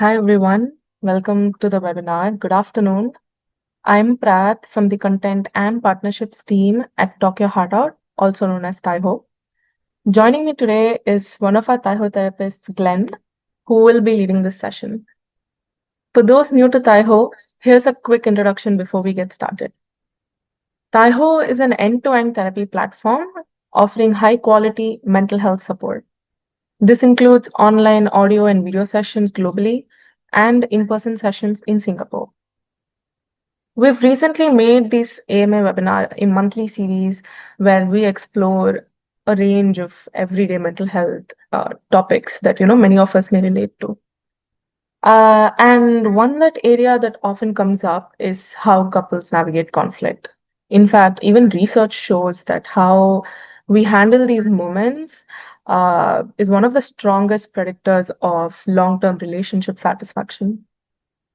Hi everyone, welcome to the webinar. Good afternoon. I'm Prath from the Content and Partnerships team at Tokyo Heart Out, also known as TYHO. Joining me today is one of our TYHO therapists, Glenn, who will be leading this session. For those new to TYHO, here's a quick introduction before we get started. TYHO is an end-to-end therapy platform offering high-quality mental health support. This includes online audio and video sessions globally and in-person sessions in Singapore. We've recently made this AMA webinar a monthly series where we explore a range of everyday mental health topics that many of us may relate to. And one that area that often comes up is how couples navigate conflict. In fact, even research shows that how we handle these moments is one of the strongest predictors of long-term relationship satisfaction.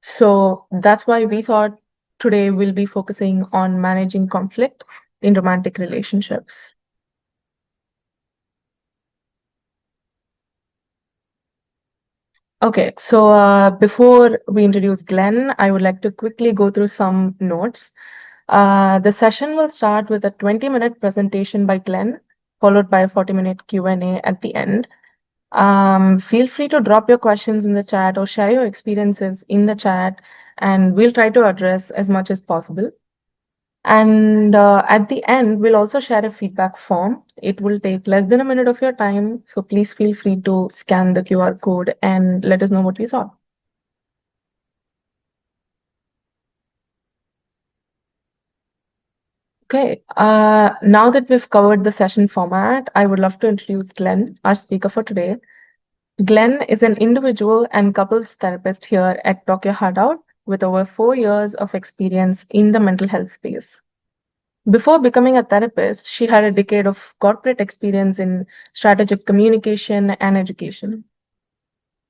So that's why we thought today we'll be focusing on managing conflict in romantic relationships. Okay, so before we introduce Glenn, I would like to quickly go through some notes. The session will start with a 20-minute presentation by Glenn, followed by a 40-minute Q&A at the end. Feel free to drop your questions in the chat or share your experiences in the chat, and we'll try to address as much as possible. And at the end, we'll also share a feedback form. It will take less than a minute of your time, so please feel free to scan the QR code and let us know what you thought. Okay, now that we've covered the session format, I would love to introduce Glenn, our speaker for today. Glenn is an individual and couples therapist here at Tokyo Heart Out with over 4 years of experience in the mental health space. Before becoming a therapist, she had a decade of corporate experience in strategic communication and education.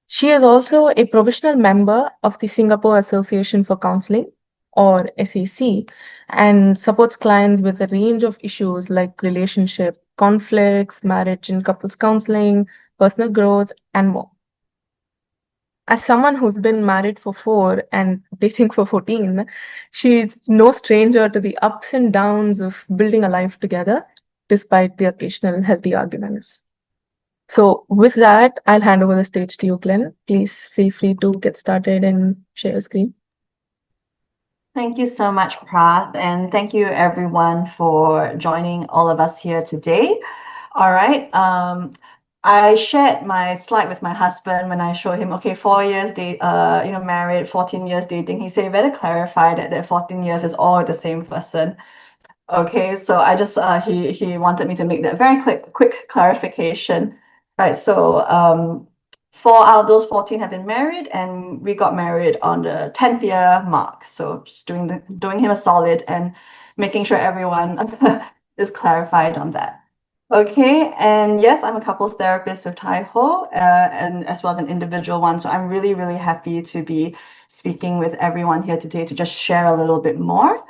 She is also a professional member of the Singapore Association for Counseling, or SAC, and supports clients with a range of issues like relationship conflicts, marriage and couples counseling, personal growth, and more. As someone who's been married for 4 and dating for 14, she's no stranger to the ups and downs of building a life together, despite the occasional healthy arguments. So with that, I'll hand over the stage to you, Glenn. Please feel free to get started and share your screen. Thank you so much, Prath, and thank you everyone for joining all of us here today. All right. I shared my slide with my husband when I showed him, okay, 4 years married, 14 years dating. He said, you better clarify that 14 years is all the same person. Okay, so I just he wanted me to make that very quick clarification, right? So 4 out of those 14 have been married, and we got married on the 10th year mark. So just doing him a solid and making sure everyone is clarified on that. Okay, and yes, I'm a couples therapist with TYHO, and as well as an individual one. So I'm really, really happy to be speaking with everyone here today to just share a little bit more.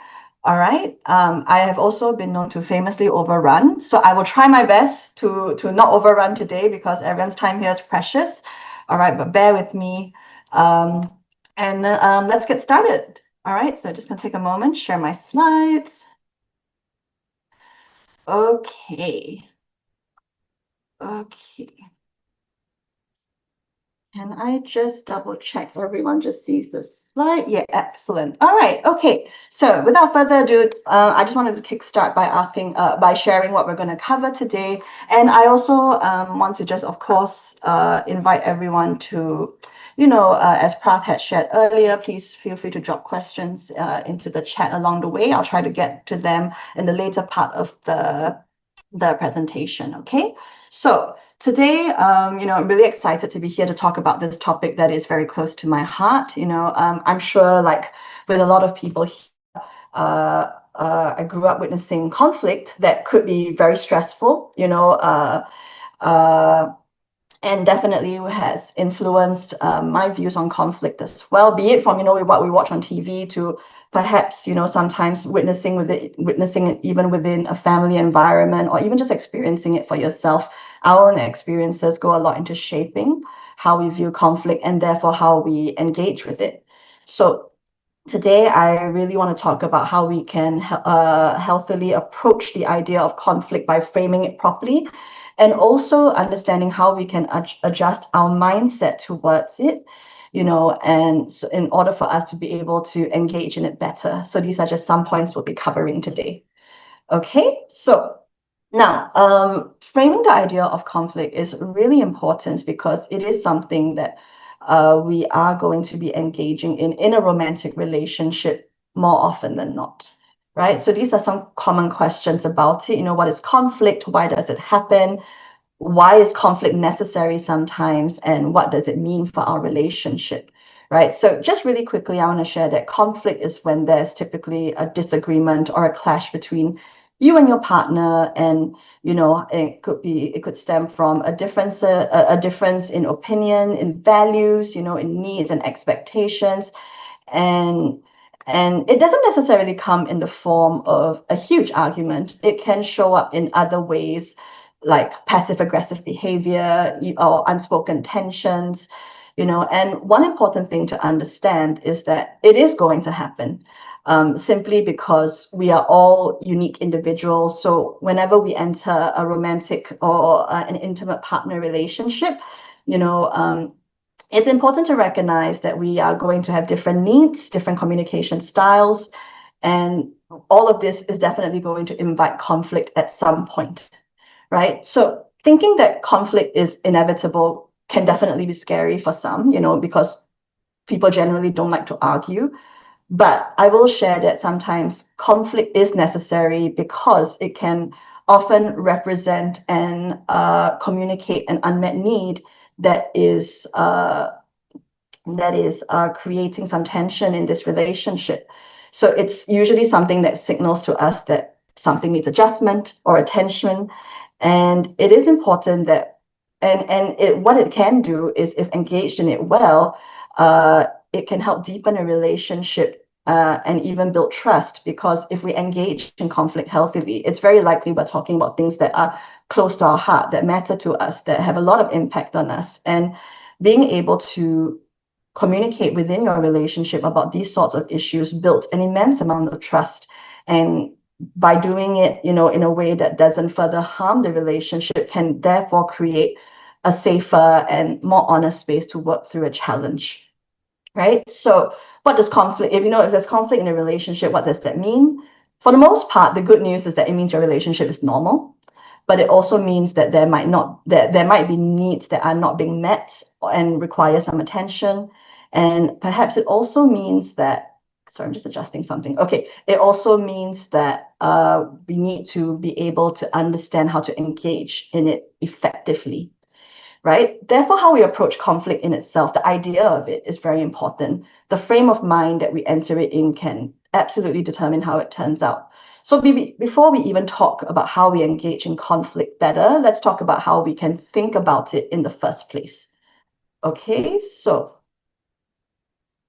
All right. I have also been known to famously overrun, so I will try my best to not overrun today because everyone's time here is precious. All right, but bear with me, and let's get started. All right, so just gonna take a moment, share my slides. Okay. Okay. Can I just double check everyone just sees the slide? Yeah, excellent. All right, okay. So without further ado, I just wanted to kickstart by sharing what we're going to cover today. And I also want to just, of course, invite everyone to, as Prath had shared earlier, please feel free to drop questions into the chat along the way. I'll try to get to them in the later part of the presentation, okay? So today, I'm really excited to be here to talk about this topic that is very close to my heart. I'm sure, like with a lot of people here, I grew up witnessing conflict that could be very stressful, and definitely has influenced my views on conflict as well, be it from, what we watch on TV to perhaps, sometimes witnessing it even within a family environment, or even just experiencing it for yourself our own experiences go a lot into shaping how we view conflict and therefore how we engage with it. So today, I really want to talk about how we can healthily approach the idea of conflict by framing it properly, and also understanding how we can adjust our mindset towards it, and so in order for us to be able to engage in it better. So these are just some points we'll be covering today. Okay, so now, framing the idea of conflict is really important because it is something that we are going to be engaging in a romantic relationship more often than not, right? So these are some common questions about it. What is conflict? Why does it happen? Why is conflict necessary sometimes? And what does it mean for our relationship? Right. So just really quickly, I want to share that conflict is when there's typically a disagreement or a clash between you and your partner, and it could stem from a difference in opinion, in values, in needs and expectations, and it doesn't necessarily come in the form of a huge argument. It can show up in other ways, like passive aggressive behavior or unspoken tensions, and one important thing to understand is that it is going to happen, simply because we are all unique individuals. So whenever we enter a romantic or an intimate partner relationship, it's important to recognize that we are going to have different needs, different communication styles, and all of this is definitely going to invite conflict at some point, right? So thinking that conflict is inevitable can definitely be scary for some, because people generally don't like to argue. But I will share that sometimes conflict is necessary because it can often represent and communicate an unmet need that is creating some tension in this relationship. So it's usually something that signals to us that something needs adjustment or attention. And it is important that, what it can do is, if engaged in it well, it can help deepen a relationship and even build trust. Because if we engage in conflict healthily, it's very likely we're talking about things that are close to our heart, that matter to us, that have a lot of impact on us. And being able to communicate within your relationship about these sorts of issues built an immense amount of trust. And by doing it, in a way that doesn't further harm the relationship, can therefore create a safer and more honest space to work through a challenge, right? So what does conflict, if there's conflict in a relationship, what does that mean? For the most part, the good news is that it means your relationship is normal, but it also means that there might be needs that are not being met and require some attention. And perhaps it also means that, sorry, I'm just adjusting something. Okay, it also means that we need to be able to understand how to engage in it effectively, right? Therefore, how we approach conflict in itself, the idea of it is very important. The frame of mind that we enter it in can absolutely determine how it turns out. So before we even talk about how we engage in conflict better, let's talk about how we can think about it in the first place. Okay, so,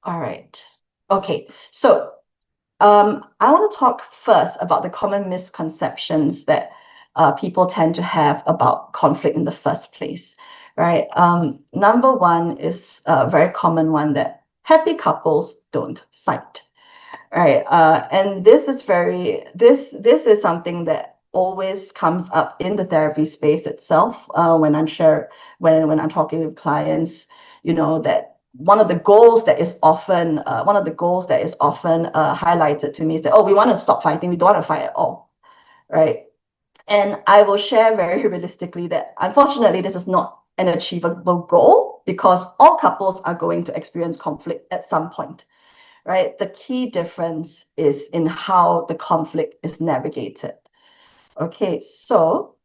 all right. Okay, so I want to talk first about the common misconceptions that people tend to have about conflict in the first place, right? Number one is a very common one, that happy couples don't fight, right? And this is something that always comes up in the therapy space itself, when I'm talking with clients, that one of the goals that is often highlighted to me is that, oh, we want to stop fighting, we don't want to fight at all, right? And I will share very realistically that unfortunately this is not an achievable goal, because all couples are going to experience conflict at some point, right? The key difference is in how the conflict is navigated. Okay, so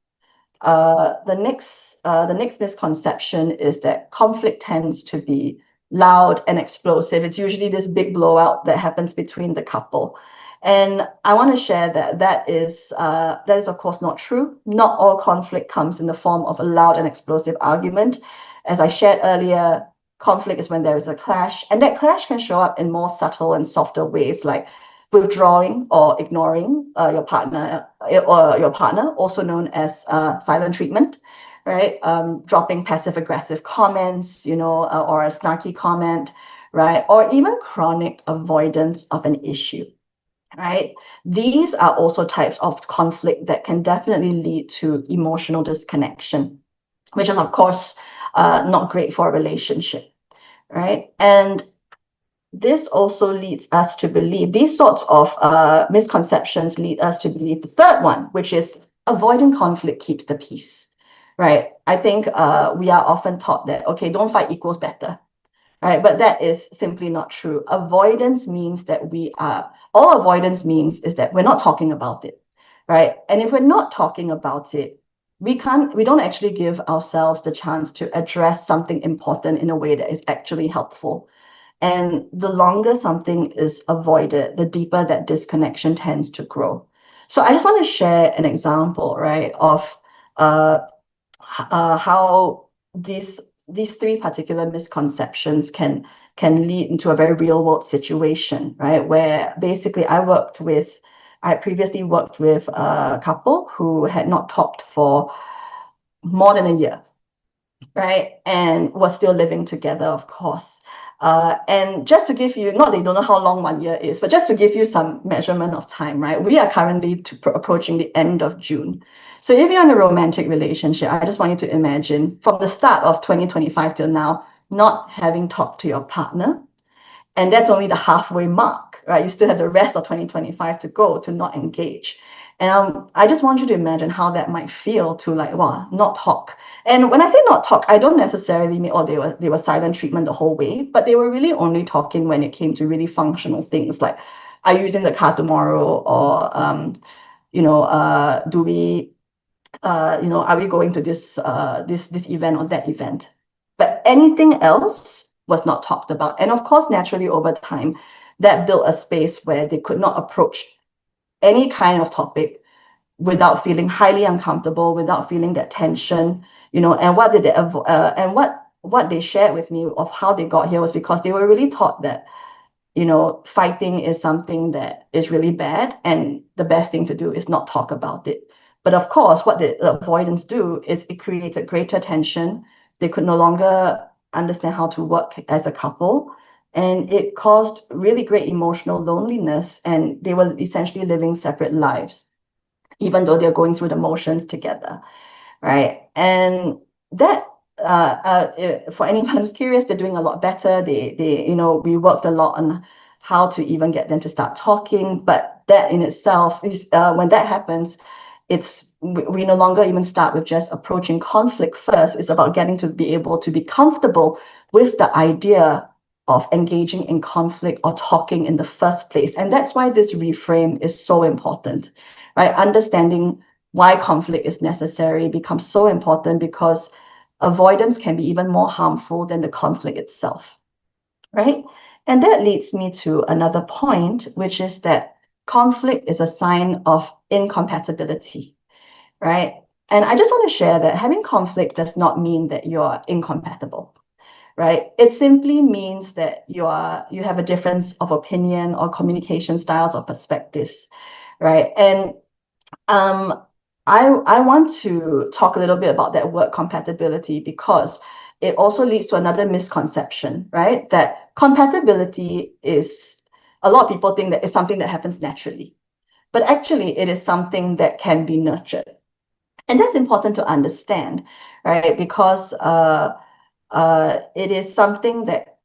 the next misconception is that conflict tends to be loud and explosive. It's usually this big blowout that happens between the couple. And I want to share that is of course not true. Not all conflict comes in the form of a loud and explosive argument. As I shared earlier, conflict is when there is a clash, and that clash can show up in more subtle and softer ways, like withdrawing or ignoring your partner, also known as silent treatment, right? Dropping passive aggressive comments, or a snarky comment, right? Or even chronic avoidance of an issue, right? These are also types of conflict that can definitely lead to emotional disconnection, which is, of course, not great for a relationship, right? And this also leads us to believe, these sorts of misconceptions lead us to believe the third one, which is avoiding conflict keeps the peace, right? I think we are often taught that, okay, don't fight equals better, right? But that is simply not true. Avoidance means that all avoidance means is that we're not talking about it, right? And if we're not talking about it, we don't actually give ourselves the chance to address something important in a way that is actually helpful. And the longer something is avoided, the deeper that disconnection tends to grow. So I just want to share an example, right, of uh, how these three particular misconceptions can lead into a very real world situation, right? Where basically I previously worked with a couple who had not talked for more than a year, right? And was still living together, of course. And just to give you, not they don't know how long 1 year is, but just to give you some measurement of time, right? We are currently approaching the end of June. So if you're in a romantic relationship, I just want you to imagine from the start of 2025 till now, not having talked to your partner, and that's only the halfway mark, right? You still have the rest of 2025 to go to not engage. And I just want you to imagine how that might feel to like, wow, not talk. And when I say not talk, I don't necessarily mean, oh, they were silent treatment the whole way, but they were really only talking when it came to really functional things like, are you using the car tomorrow? Or, do we, are we going to this event or that event? But anything else was not talked about. And of course, naturally over time, that built a space where they could not approach any kind of topic without feeling highly uncomfortable, without feeling that tension, and what did they and what they shared with me of how they got here was because they were really taught that fighting is something that is really bad, and the best thing to do is not talk about it. But of course, what the avoidance do is it created greater tension. They could no longer understand how to work as a couple, and it caused really great emotional loneliness, and they were essentially living separate lives, even though they're going through the motions together, right? And that for anyone who's curious, they're doing a lot better. We worked a lot on how to even get them to start talking. But that in itself is when that happens, we no longer even start with just approaching conflict first. It's about getting to be able to be comfortable with the idea of engaging in conflict or talking in the first place. And that's why this reframe is so important, right? Understanding why conflict is necessary becomes so important because avoidance can be even more harmful than the conflict itself, right? And that leads me to another point, which is that conflict is a sign of incompatibility, right? And I just want to share that having conflict does not mean that you're incompatible, right? It simply means that you have a difference of opinion or communication styles or perspectives, right? And I want to talk a little bit about that word compatibility because it also leads to another misconception, right? That compatibility is, a lot of people think that it's something that happens naturally, but actually it is something that can be nurtured. And that's important to understand, right? Because it is something that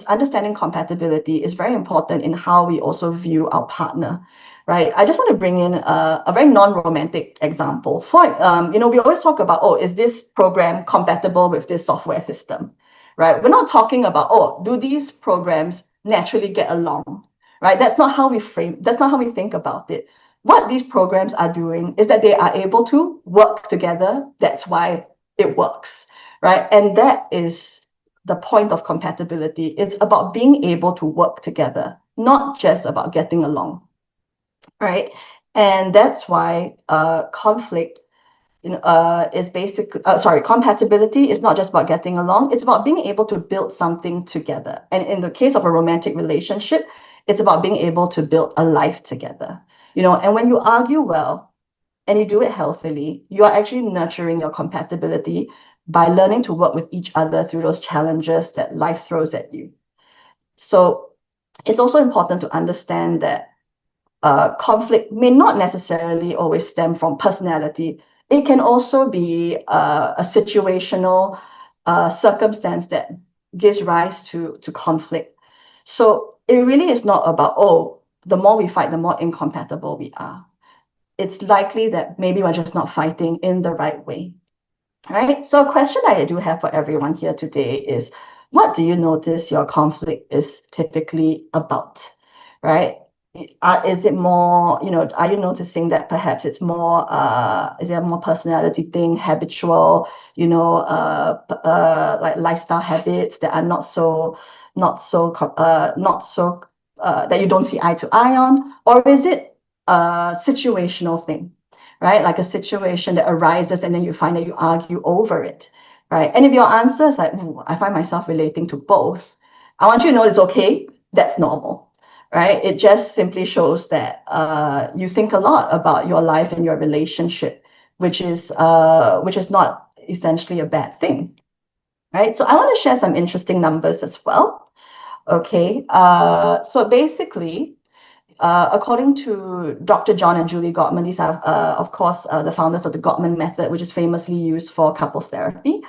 understanding compatibility is very important in how we also view our partner, right? I just want to bring in a very non-romantic example. We always talk about, oh, is this program compatible with this software system, right? We're not talking about, oh, do these programs naturally get along, right? That's not how we think about it. What these programs are doing is that they are able to work together. That's why it works, right? And that is the point of compatibility. It's about being able to work together, not just about getting along, right? And that's why compatibility is not just about getting along. It's about being able to build something together. And in the case of a romantic relationship, it's about being able to build a life together. And when you argue well, and you do it healthily, you are actually nurturing your compatibility by learning to work with each other through those challenges that life throws at you. So it's also important to understand that conflict may not necessarily always stem from personality. It can also be a situational circumstance that gives rise to conflict. So it really is not about, oh, the more we fight, the more incompatible we are. It's likely that maybe we're just not fighting in the right way. Right. So a question I do have for everyone here today is, what do you notice your conflict is typically about? Right? Is it more, are you noticing that perhaps it's more, is it a more personality thing, habitual, like lifestyle habits that are that you don't see eye to eye on? Or is it a situational thing? Right? Like a situation that arises and then you find that you argue over it, right? And if your answer is like, I find myself relating to both, I want you to know it's okay. That's normal, right? It just simply shows that you think a lot about your life and your relationship, which is not essentially a bad thing, right? So I want to share some interesting numbers as well. Okay, so basically, according to Dr. John and Julie Gottman, these are, of course, the founders of the Gottman method, which is famously used for couples therapy.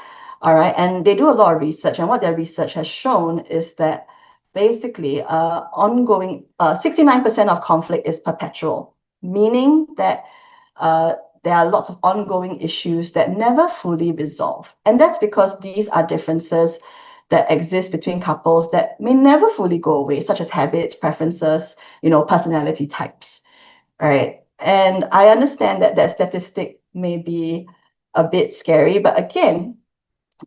All right. And they do a lot of research. And what their research has shown is that basically 69% of conflict is perpetual, meaning that there are lots of ongoing issues that never fully resolve. And that's because these are differences that exist between couples that may never fully go away, such as habits, preferences, personality types, right? And I understand that that statistic may be a bit scary, but again,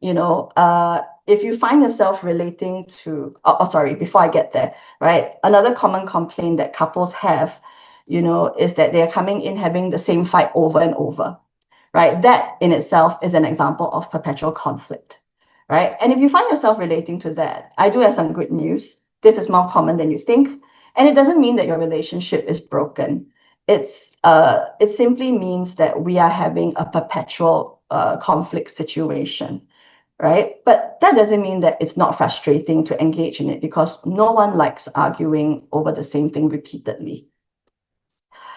if you find yourself relating to, sorry, before I get there, right? Another common complaint that couples have, is that they're coming in having the same fight over and over, right? That in itself is an example of perpetual conflict, right? And if you find yourself relating to that, I do have some good news. This is more common than you think. And it doesn't mean that your relationship is broken. It simply means that we are having a perpetual conflict situation, right? But that doesn't mean that it's not frustrating to engage in it, because no one likes arguing over the same thing repeatedly.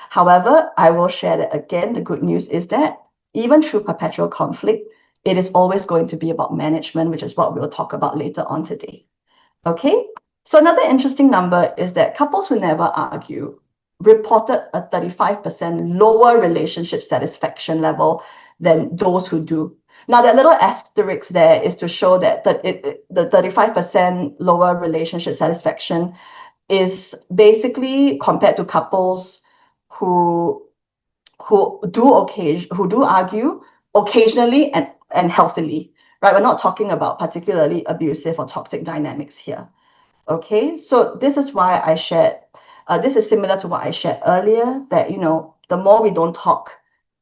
However, I will share that again, the good news is that even through perpetual conflict, it is always going to be about management, which is what we'll talk about later on today. Okay, so another interesting number is that couples who never argue reported a 35% lower relationship satisfaction level than those who do. Now, that little asterisk there is to show that the 35% lower relationship satisfaction is basically compared to couples who do argue occasionally and healthily, right? We're not talking about particularly abusive or toxic dynamics here. Okay, so this is why I shared, this is similar to what I shared earlier, that, the more we don't talk,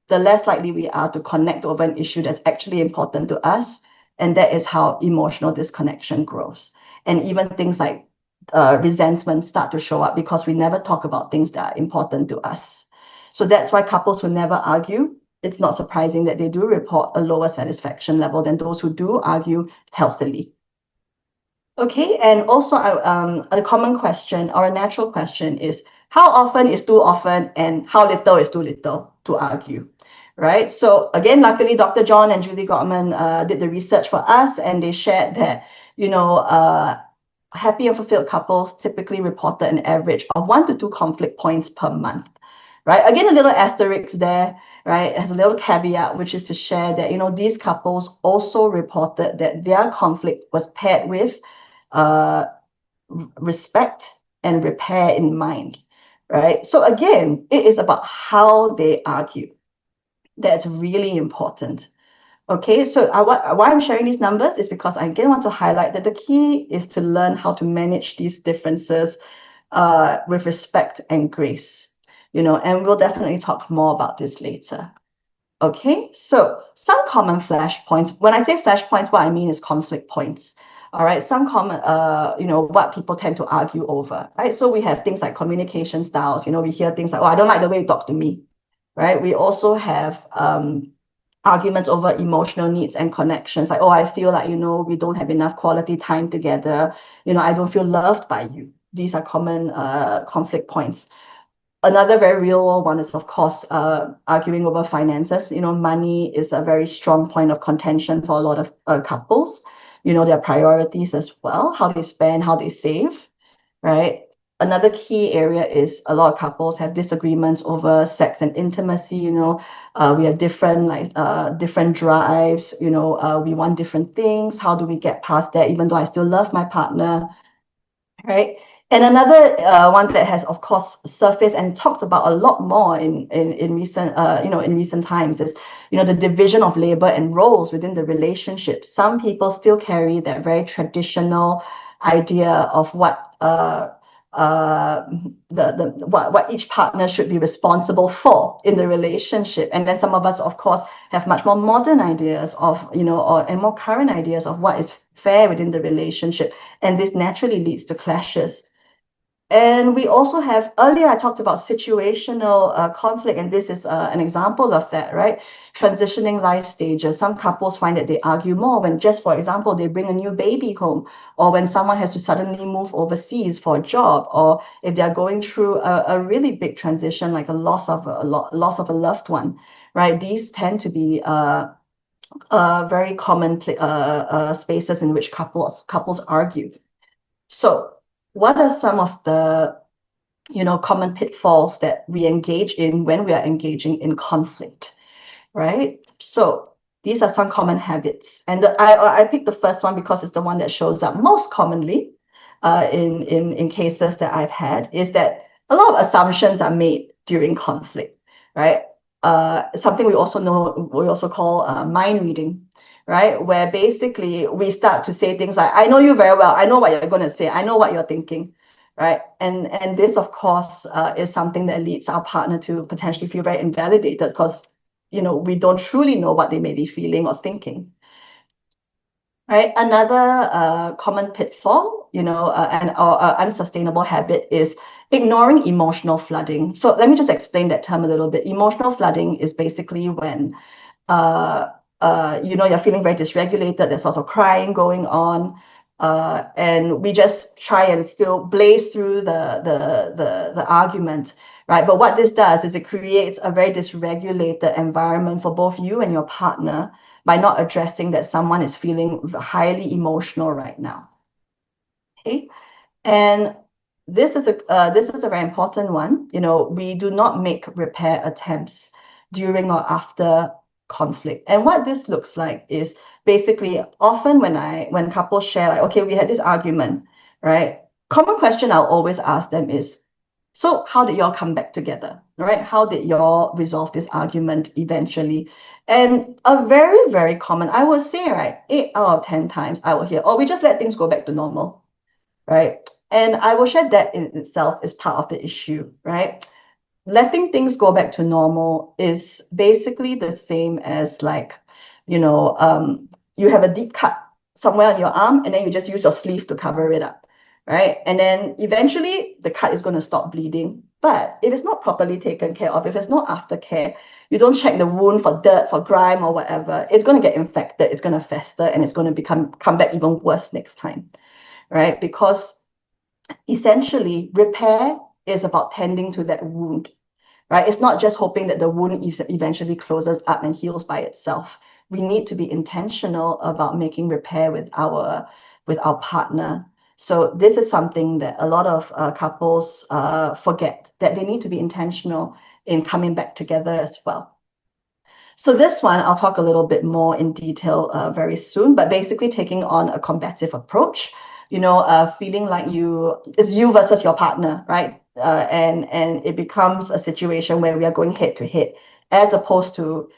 the less likely we are to connect over an issue that's actually important to us. And that is how emotional disconnection grows. And even things like resentment start to show up because we never talk about things that are important to us. So that's why couples who never argue, it's not surprising that they do report a lower satisfaction level than those who do argue healthily. Okay, and also a common question or a natural question is, how often is too often and how little is too little to argue, right? So again, luckily, Dr. John and Julie Gottman did the research for us, and they shared that, happy and fulfilled couples typically reported an average of 1 to 2 conflict points per month, right? Again, a little asterisk there, right? It has a little caveat, which is to share that, these couples also reported that their conflict was paired with respect and repair in mind, right? So again, it is about how they argue. That's really important. Okay, so why I'm sharing these numbers is because I again want to highlight that the key is to learn how to manage these differences with respect and grace, and we'll definitely talk more about this later. Okay, so some common flashpoints. When I say flashpoints, what I mean is conflict points. All right, some common, what people tend to argue over, right? So we have things like communication styles. We hear things like, oh, I don't like the way you talk to me, right? We also have arguments over emotional needs and connections. Like, oh, I feel like, we don't have enough quality time together. I don't feel loved by you. These are common conflict points. Another very real one is, of course, arguing over finances. Money is a very strong point of contention for a lot of couples. Their priorities as well, how they spend, how they save, right? Another key area is a lot of couples have disagreements over sex and intimacy. We have different drives. We want different things. How do we get past that? Even though I still love my partner, right? And another one that has, of course, surfaced and talked about a lot more in recent times is, the division of labor and roles within the relationship. Some people still carry that very traditional idea of what what each partner should be responsible for in the relationship, and then some of us, of course, have much more modern ideas of and more current ideas of what is fair within the relationship, and this naturally leads to clashes. And we also have, earlier I talked about situational conflict, and this is an example of that, right? Transitioning life stages. Some couples find that they argue more when, just for example, they bring a new baby home, or when someone has to suddenly move overseas for a job, or if they are going through a really big transition, like a loss of a loved one, right? These tend to be very common spaces in which couples argue. So, what are some of the common pitfalls that we engage in when we are engaging in conflict, right? So these are some common habits, and I picked the first one because it's the one that shows up most commonly in cases that I've had, is that a lot of assumptions are made during conflict, right? Something we also call mind reading, right? Where basically we start to say things like, I know you very well, I know what you're going to say, I know what you're thinking, right? And this, of course, is something that leads our partner to potentially feel very invalidated, because we don't truly know what they may be feeling or thinking. Right. Another common pitfall, or unsustainable habit is ignoring emotional flooding. So let me just explain that term a little bit. Emotional flooding is basically when you're feeling very dysregulated, there's also crying going on, and we just try and still blaze through the argument, right? But what this does is it creates a very dysregulated environment for both you and your partner by not addressing that someone is feeling highly emotional right now. Okay, and this is a very important one. We do not make repair attempts during or after conflict. And what this looks like is basically often when couples share, like, okay, we had this argument, right? Common question I'll always ask them is, so how did y'all come back together, right? How did y'all resolve this argument eventually? And a very, very common, I would say, right, 8 out of 10 times I will hear, oh, we just let things go back to normal, right? And I will share that in itself is part of the issue, right? Letting things go back to normal is basically the same as, like, you have a deep cut somewhere on your arm, and then you just use your sleeve to cover it up, right? And then eventually the cut is going to stop bleeding. But if it's not properly taken care of, if there's no aftercare, you don't check the wound for dirt, for grime, or whatever, it's going to get infected, it's going to fester, and it's going to come back even worse next time, right? Because essentially, repair is about tending to that wound, right? It's not just hoping that the wound eventually closes up and heals by itself. We need to be intentional about making repair with our partner. So this is something that a lot of couples forget, that they need to be intentional in coming back together as well. So this one, I'll talk a little bit more in detail very soon, but basically taking on a combative approach, feeling like it's you versus your partner, right? And it becomes a situation where we are going head to head, as opposed to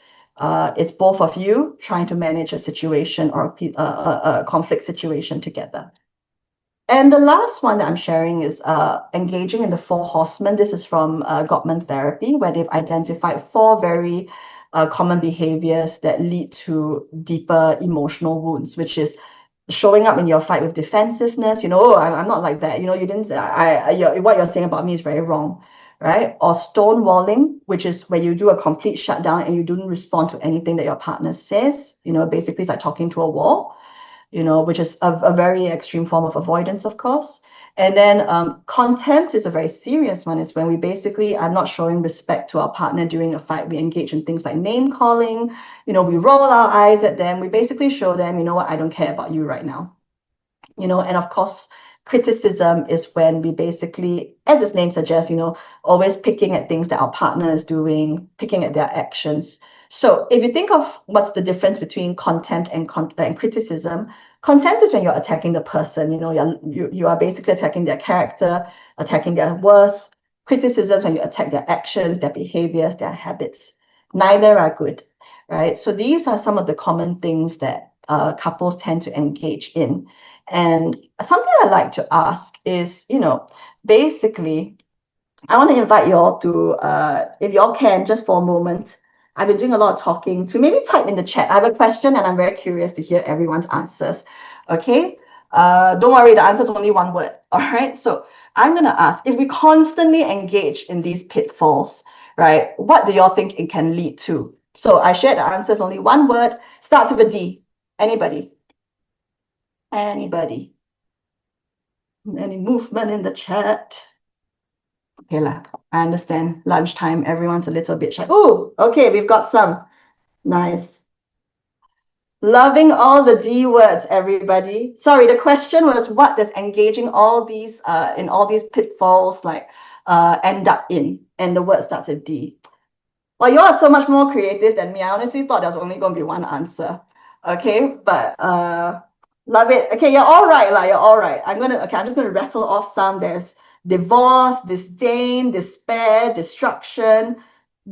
it's both of you trying to manage a situation or a conflict situation together. And the last one that I'm sharing is engaging in the 4 horsemen. This is from Gottman Therapy, where they've identified 4 very common behaviors that lead to deeper emotional wounds, which is showing up in your fight with defensiveness. Oh, I'm not like that. You didn't. What you're saying about me is very wrong, right? Or stonewalling, which is where you do a complete shutdown and you don't respond to anything that your partner says. Basically it's like talking to a wall, which is a very extreme form of avoidance, of course. And then contempt is a very serious one. It's when we basically are not showing respect to our partner during a fight. We engage in things like name calling, we roll our eyes at them. We basically show them, you know what, I don't care about you right now. And of course, criticism is when we basically, as its name suggests, always picking at things that our partner is doing, picking at their actions. So if you think of what's the difference between contempt and criticism, contempt is when you're attacking the person, you are basically attacking their character, attacking their worth. Criticism is when you attack their actions, their behaviors, their habits. Neither are good, right? So these are some of the common things that couples tend to engage in. And something I like to ask is, basically, I want to invite you all to, if you all can, just for a moment, I've been doing a lot of talking, to maybe type in the chat. I have a question and I'm very curious to hear everyone's answers. Okay? Don't worry, the answer is only one word. All right? So I'm going to ask, if we constantly engage in these pitfalls, right, what do y'all think it can lead to? So I shared the answer is only one word, starts with a D. Anybody? Anybody? Any movement in the chat? Okay, I understand. Lunchtime, everyone's a little bit shy. Oh, okay, we've got some. Nice. Loving all the D words, everybody. Sorry, the question was, what does engaging all these in all these pitfalls end up in? And the word starts with D. Well, you are so much more creative than me. I honestly thought there was only going to be one answer. Okay, but love it. Okay, you're all right, you're all right. I'm just gonna rattle off some. There's divorce, disdain, despair, destruction,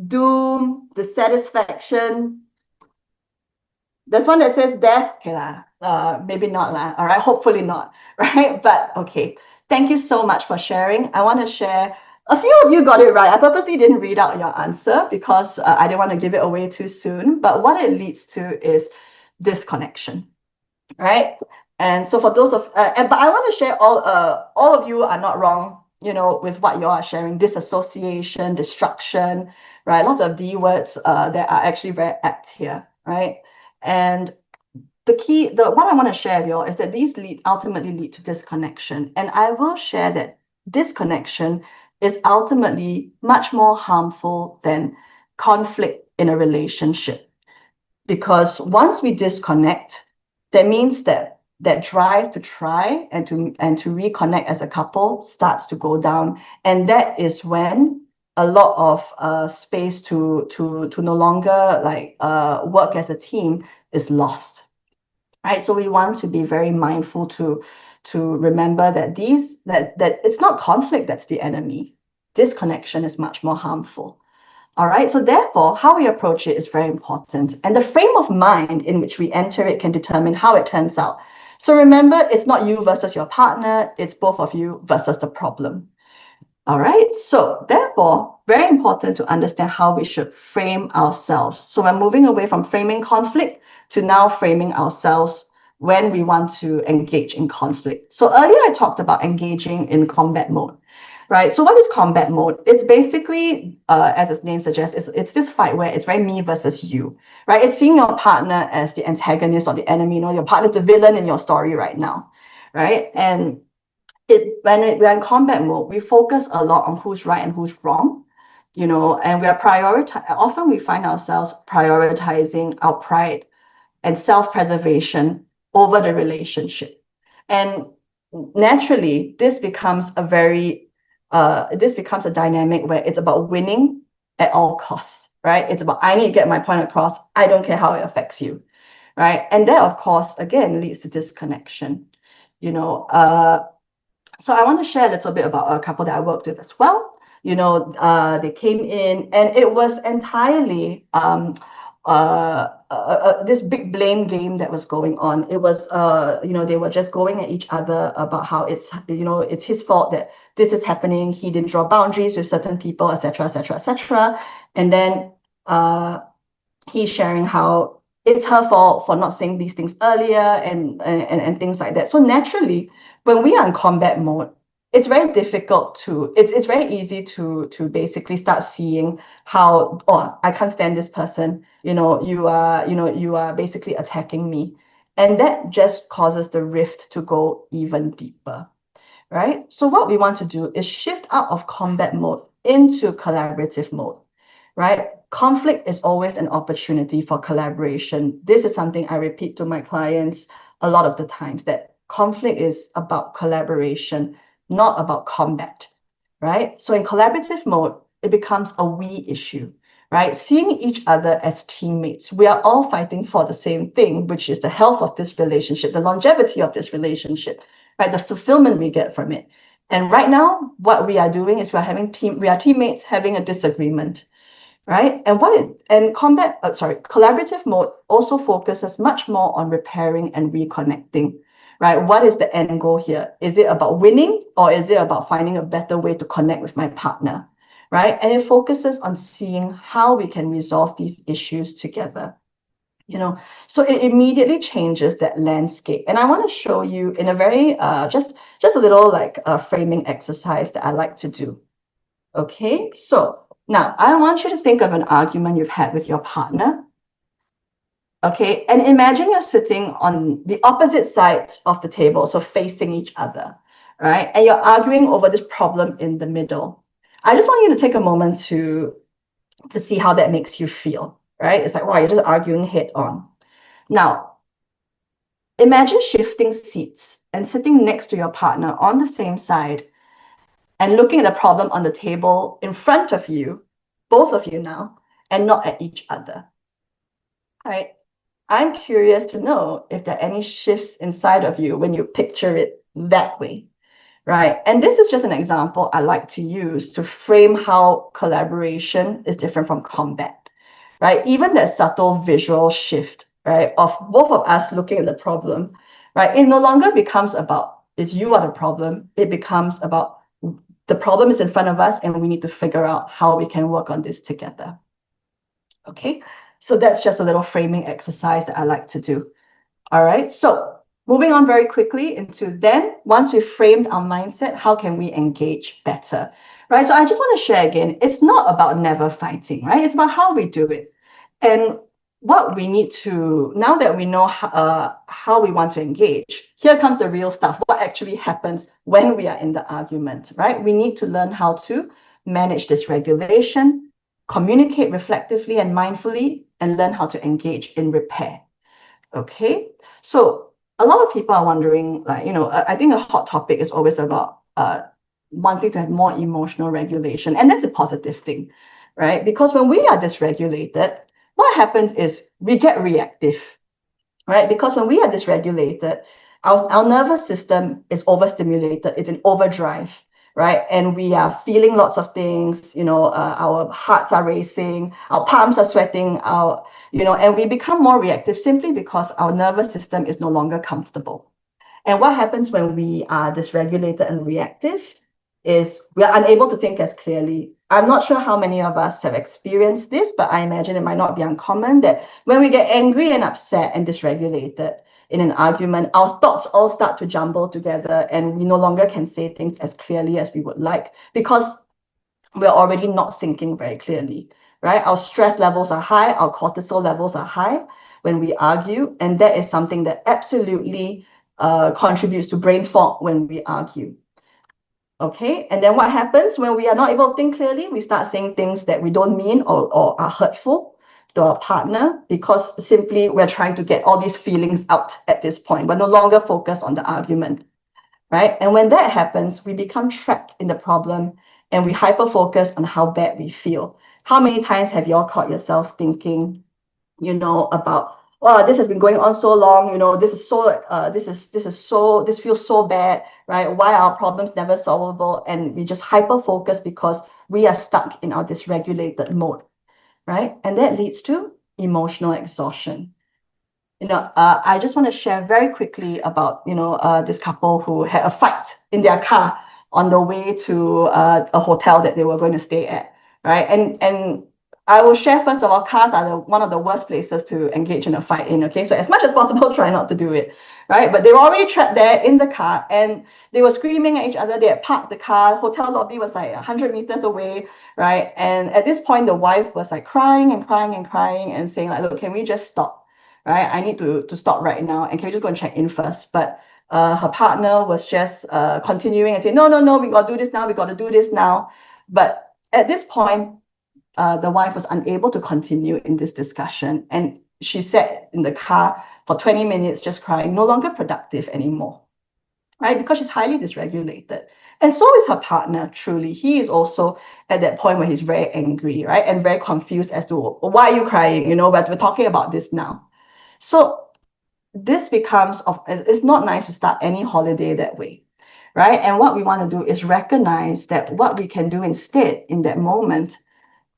doom, dissatisfaction. There's one that says death. Okay, maybe not, all right, hopefully not, right? But okay, thank you so much for sharing. I want to share. A few of you got it right. I purposely didn't read out your answer because I didn't want to give it away too soon. But what it leads to is disconnection, right? And so for those of, but I want to share all of you are not wrong, with what you are sharing. Disassociation, destruction, right? Lots of D words that are actually very apt here, right? And what I want to share with you all is that these ultimately lead to disconnection. And I will share that disconnection is ultimately much more harmful than conflict in a relationship. Because once we disconnect, that means that drive to try and to reconnect as a couple starts to go down. And that is when a lot of space to no longer work as a team is lost. Right. So we want to be very mindful to remember that that it's not conflict that's the enemy. Disconnection is much more harmful. All right. So therefore, how we approach it is very important. And the frame of mind in which we enter it can determine how it turns out. So remember, it's not you versus your partner, it's both of you versus the problem. All right. So therefore, very important to understand how we should frame ourselves. So we're moving away from framing conflict to now framing ourselves when we want to engage in conflict. So earlier I talked about engaging in combat mode, right? So what is combat mode? It's basically, as its name suggests, it's this fight where it's very me versus you, right? It's seeing your partner as the antagonist or the enemy. Your partner's the villain in your story right now, right? And when we're in combat mode, we focus a lot on who's right and who's wrong, and we are often we find ourselves prioritizing our pride and self-preservation over the relationship. And naturally, this becomes a dynamic where it's about winning at all costs, right? It's about, I need to get my point across. I don't care how it affects you, right? And that, of course, again, leads to disconnection, So I want to share a little bit about a couple that I worked with as well. They came in and it was entirely this big blame game that was going on. It was, they were just going at each other about how it's his fault that this is happening. He didn't draw boundaries with certain people, etc., etc., etc. And then he's sharing how it's her fault for not saying these things earlier and things like that. So naturally, when we are in combat mode, it's very difficult to, it's very easy to basically start seeing how, oh, I can't stand this person, you are basically attacking me. And that just causes the rift to go even deeper, right? So what we want to do is shift out of combat mode into collaborative mode, right? Conflict is always an opportunity for collaboration. This is something I repeat to my clients a lot of the times, that conflict is about collaboration, not about combat, right? So in collaborative mode, it becomes a we issue, right? Seeing each other as teammates. We are all fighting for the same thing, which is the health of this relationship, the longevity of this relationship, right? The fulfillment we get from it. And right now, what we are doing is we are teammates having a disagreement, right? And collaborative mode also focuses much more on repairing and reconnecting, right? What is the end goal here? Is it about winning, or is it about finding a better way to connect with my partner, right? And it focuses on seeing how we can resolve these issues together. So it immediately changes that landscape. And I want to show you in a very just a little like framing exercise that I like to do. Okay, so now I want you to think of an argument you've had with your partner. Okay, and imagine you're sitting on the opposite sides of the table, so facing each other, right? And you're arguing over this problem in the middle. I just want you to take a moment to see how that makes you feel, right? It's like, wow, you're just arguing head on. Now, imagine shifting seats and sitting next to your partner on the same side and looking at the problem on the table in front of you, both of you now, and not at each other. All right. I'm curious to know if there are any shifts inside of you when you picture it that way, right? And this is just an example I like to use to frame how collaboration is different from combat, right? Even that subtle visual shift, right, of both of us looking at the problem, right? It no longer becomes about it's you are the problem. It becomes about the problem is in front of us and we need to figure out how we can work on this together. Okay, so that's just a little framing exercise that I like to do. All right, so moving on very quickly into then, once we've framed our mindset, how can we engage better, right? So I just want to share again, it's not about never fighting, right? It's about how we do it. And what we need to, now that we know how we want to engage, here comes the real stuff. What actually happens when we are in the argument, right? We need to learn how to manage dysregulation, communicate reflectively and mindfully, and learn how to engage in repair. Okay, so a lot of people are wondering, like, I think a hot topic is always about wanting to have more emotional regulation, and that's a positive thing, right? Because when we are dysregulated, what happens is we get reactive, right? Because when we are dysregulated, our nervous system is overstimulated, it's in overdrive, right? And we are feeling lots of things, our hearts are racing, our palms are sweating, and we become more reactive simply because our nervous system is no longer comfortable. And what happens when we are dysregulated and reactive is we are unable to think as clearly. I'm not sure how many of us have experienced this, but I imagine it might not be uncommon that when we get angry and upset and dysregulated in an argument, our thoughts all start to jumble together and we no longer can say things as clearly as we would like because we're already not thinking very clearly, right? Our stress levels are high, our cortisol levels are high when we argue, and that is something that absolutely contributes to brain fog when we argue. Okay, and then what happens when we are not able to think clearly? We start saying things that we don't mean or are hurtful to our partner because simply we're trying to get all these feelings out at this point. We're no longer focused on the argument, right? And when that happens, we become trapped in the problem and we hyper focus on how bad we feel. How many times have you all caught yourselves thinking, about, oh, this has been going on so long, this feels so bad, right? Why are our problems never solvable? And we just hyper focus because we are stuck in our dysregulated mode, right? And that leads to emotional exhaustion. I just want to share very quickly about, this couple who had a fight in their car on the way to a hotel that they were going to stay at, right? And I will share first of all, cars are one of the worst places to engage in a fight in, okay? So as much as possible, try not to do it, right? But they were already trapped there in the car and they were screaming at each other. They had parked the car. Hotel lobby was like 100 meters away, right? And at this point, the wife was like crying and crying and crying and saying like, look, can we just stop, right? I need to stop right now. And can we just go and check in first? But her partner was just continuing and saying, no, no, no, we got to do this now. We got to do this now. But at this point, the wife was unable to continue in this discussion. And she sat in the car for 20 minutes just crying, no longer productive anymore, right? Because she's highly dysregulated. And so is her partner, truly. He is also at that point where he's very angry, right? And very confused as to why are you crying? But we're talking about this now. So this becomes, it's not nice to start any holiday that way, right? And what we want to do is recognize that what we can do instead in that moment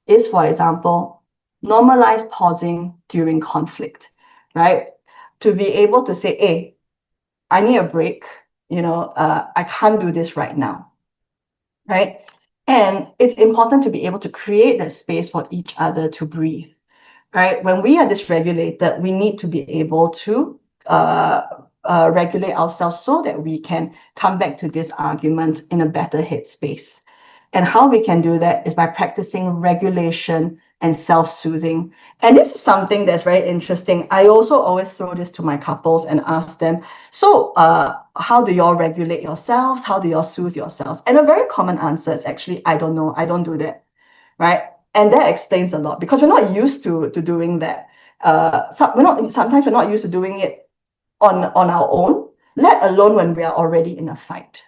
is, for example, normalize pausing during conflict, right? To be able to say, hey, I need a break, I can't do this right now, right? And it's important to be able to create that space for each other to breathe, right? When we are dysregulated, we need to be able to regulate ourselves so that we can come back to this argument in a better headspace. And how we can do that is by practicing regulation and self-soothing. And this is something that's very interesting. I also always throw this to my couples and ask them, so how do y'all regulate yourselves? How do y'all soothe yourselves? And a very common answer is actually, I don't know. I don't do that, right? And that explains a lot because we're not used to doing that. Sometimes we're not used to doing it on our own, let alone when we are already in a fight.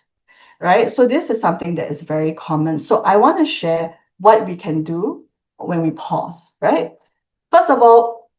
Right? So this is something that is very common. So I want to share what we can do when we pause, right? First of all,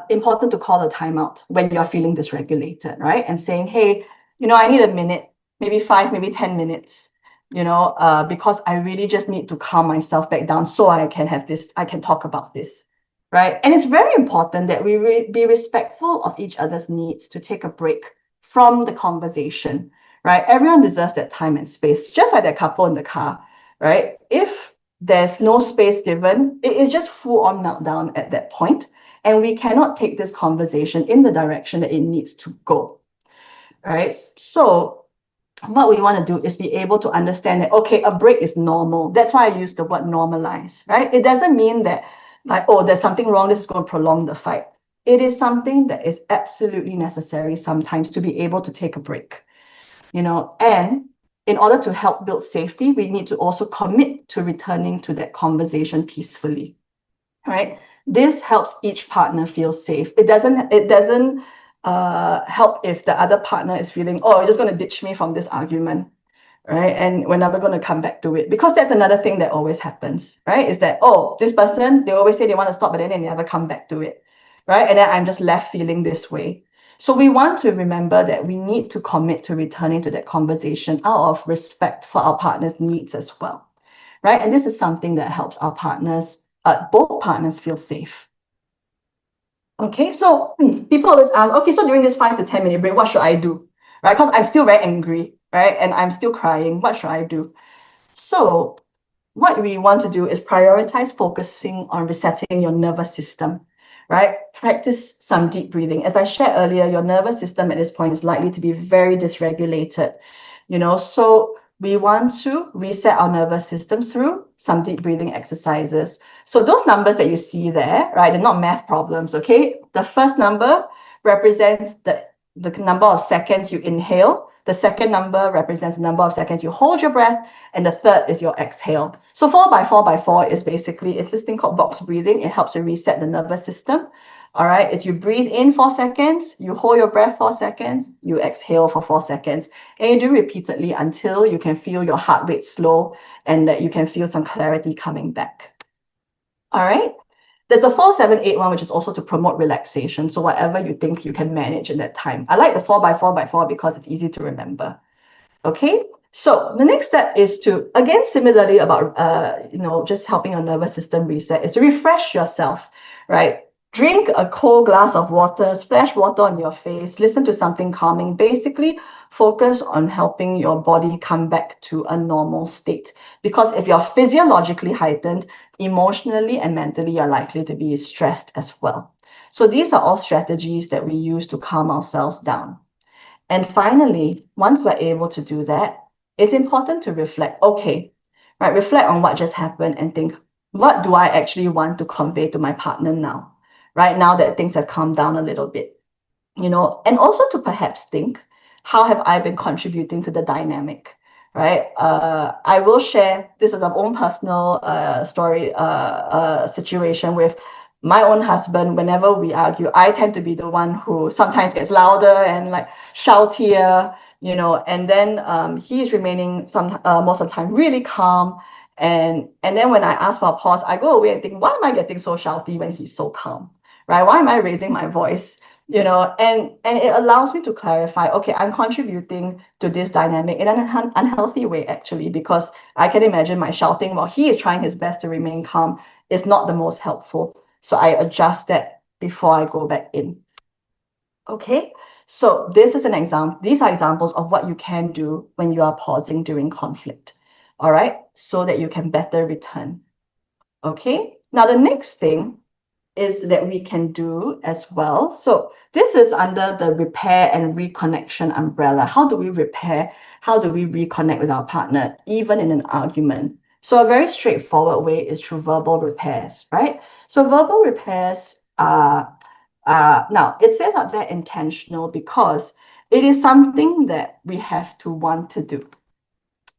important to call a timeout when you're feeling dysregulated, right? And saying, hey, I need a minute, maybe 5, maybe 10 minutes, because I really just need to calm myself back down so I can talk about this, right? And it's very important that we be respectful of each other's needs to take a break from the conversation, right? Everyone deserves that time and space, just like that couple in the car, right? If there's no space given, it is just full on meltdown at that point, and we cannot take this conversation in the direction that it needs to go, right? So what we want to do is be able to understand that, okay, a break is normal. That's why I use the word normalize, right? It doesn't mean that like, oh, there's something wrong, this is going to prolong the fight. It is something that is absolutely necessary sometimes to be able to take a break. And in order to help build safety, we need to also commit to returning to that conversation peacefully, right? This helps each partner feel safe. It doesn't help if the other partner is feeling, oh, you're just going to ditch me from this argument, right? And we're never going to come back to it, because that's another thing that always happens, right? Is that, oh, this person, they always say they want to stop, but then they never come back to it, right? And then I'm just left feeling this way. So we want to remember that we need to commit to returning to that conversation out of respect for our partner's needs as well, right? And this is something that helps our partners, both partners, feel safe. Okay, so people always ask, okay, so during this 5 to 10 minute break, what should I do, right? Because I'm still very angry, right? And I'm still crying. What should I do? So what we want to do is prioritize focusing on resetting your nervous system, right? Practice some deep breathing. As I shared earlier, your nervous system at this point is likely to be very dysregulated, so we want to reset our nervous system through some deep breathing exercises. So those numbers that you see there, right, they're not math problems, okay? The first number represents the number of seconds you inhale. The second number represents the number of seconds you hold your breath, and the third is your exhale. So 4 by 4 by 4 is basically, it's this thing called box breathing. It helps to reset the nervous system. All right, it's you breathe in 4 seconds, you hold your breath 4 seconds, you exhale for 4 seconds, and you do repeatedly until you can feel your heart rate slow and that you can feel some clarity coming back. All right. There's a 4-7-8 one, which is also to promote relaxation. So whatever you think you can manage in that time. I like the 4 by 4 by 4 because it's easy to remember. Okay. So the next step is to, again, similarly about, just helping your nervous system reset, is to refresh yourself, right? Drink a cold glass of water, splash water on your face, listen to something calming. Basically, focus on helping your body come back to a normal state. Because if you're physiologically heightened, emotionally and mentally, you're likely to be stressed as well. So these are all strategies that we use to calm ourselves down. And finally, once we're able to do that, it's important to reflect. Okay, right, reflect on what just happened and think, what do I actually want to convey to my partner now? Right now that things have calmed down a little bit, and also to perhaps think, how have I been contributing to the dynamic? Right. I will share this as our own personal story situation with my own husband. Whenever we argue, I tend to be the one who sometimes gets louder and like shoutier, and then he's remaining most of the time really calm. And then when I ask for a pause, I go away and think, why am I getting so shouty when he's so calm? Right? Why am I raising my voice? And it allows me to clarify, okay, I'm contributing to this dynamic in an unhealthy way, actually, because I can imagine my shouting while he is trying his best to remain calm is not the most helpful. So I adjust that before I go back in. Okay, so this is an example. These are examples of what you can do when you are pausing during conflict. All right, so that you can better return. Okay, now the next thing is that we can do as well. So this is under the repair and reconnection umbrella. How do we repair? How do we reconnect with our partner, even in an argument? So a very straightforward way is through verbal repairs, right? So verbal repairs are now it says up there intentional because it is something that we have to want to do,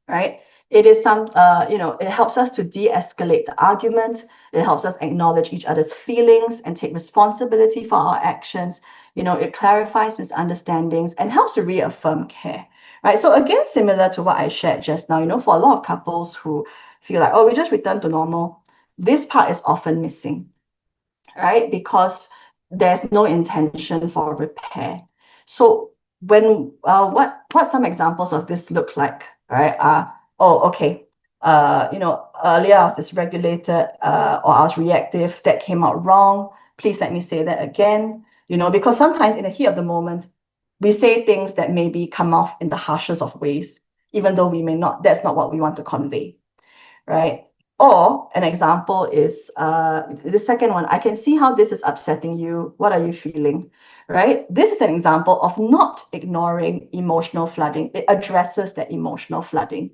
right? It is it helps us to de-escalate the argument. It helps us acknowledge each other's feelings and take responsibility for our actions. It clarifies misunderstandings and helps to reaffirm care, right? So again, similar to what I shared just now, for a lot of couples who feel like, oh, we just return to normal, this part is often missing, right? Because there's no intention for repair. So when what some examples of this look like, right? Oh, okay. Earlier I was dysregulated, or I was reactive. That came out wrong. Please let me say that again. Because sometimes in the heat of the moment, we say things that maybe come off in the harshest of ways, even though we may not. That's not what we want to convey, right? Or an example is the second one. I can see how this is upsetting you. What are you feeling? Right? This is an example of not ignoring emotional flooding. It addresses that emotional flooding.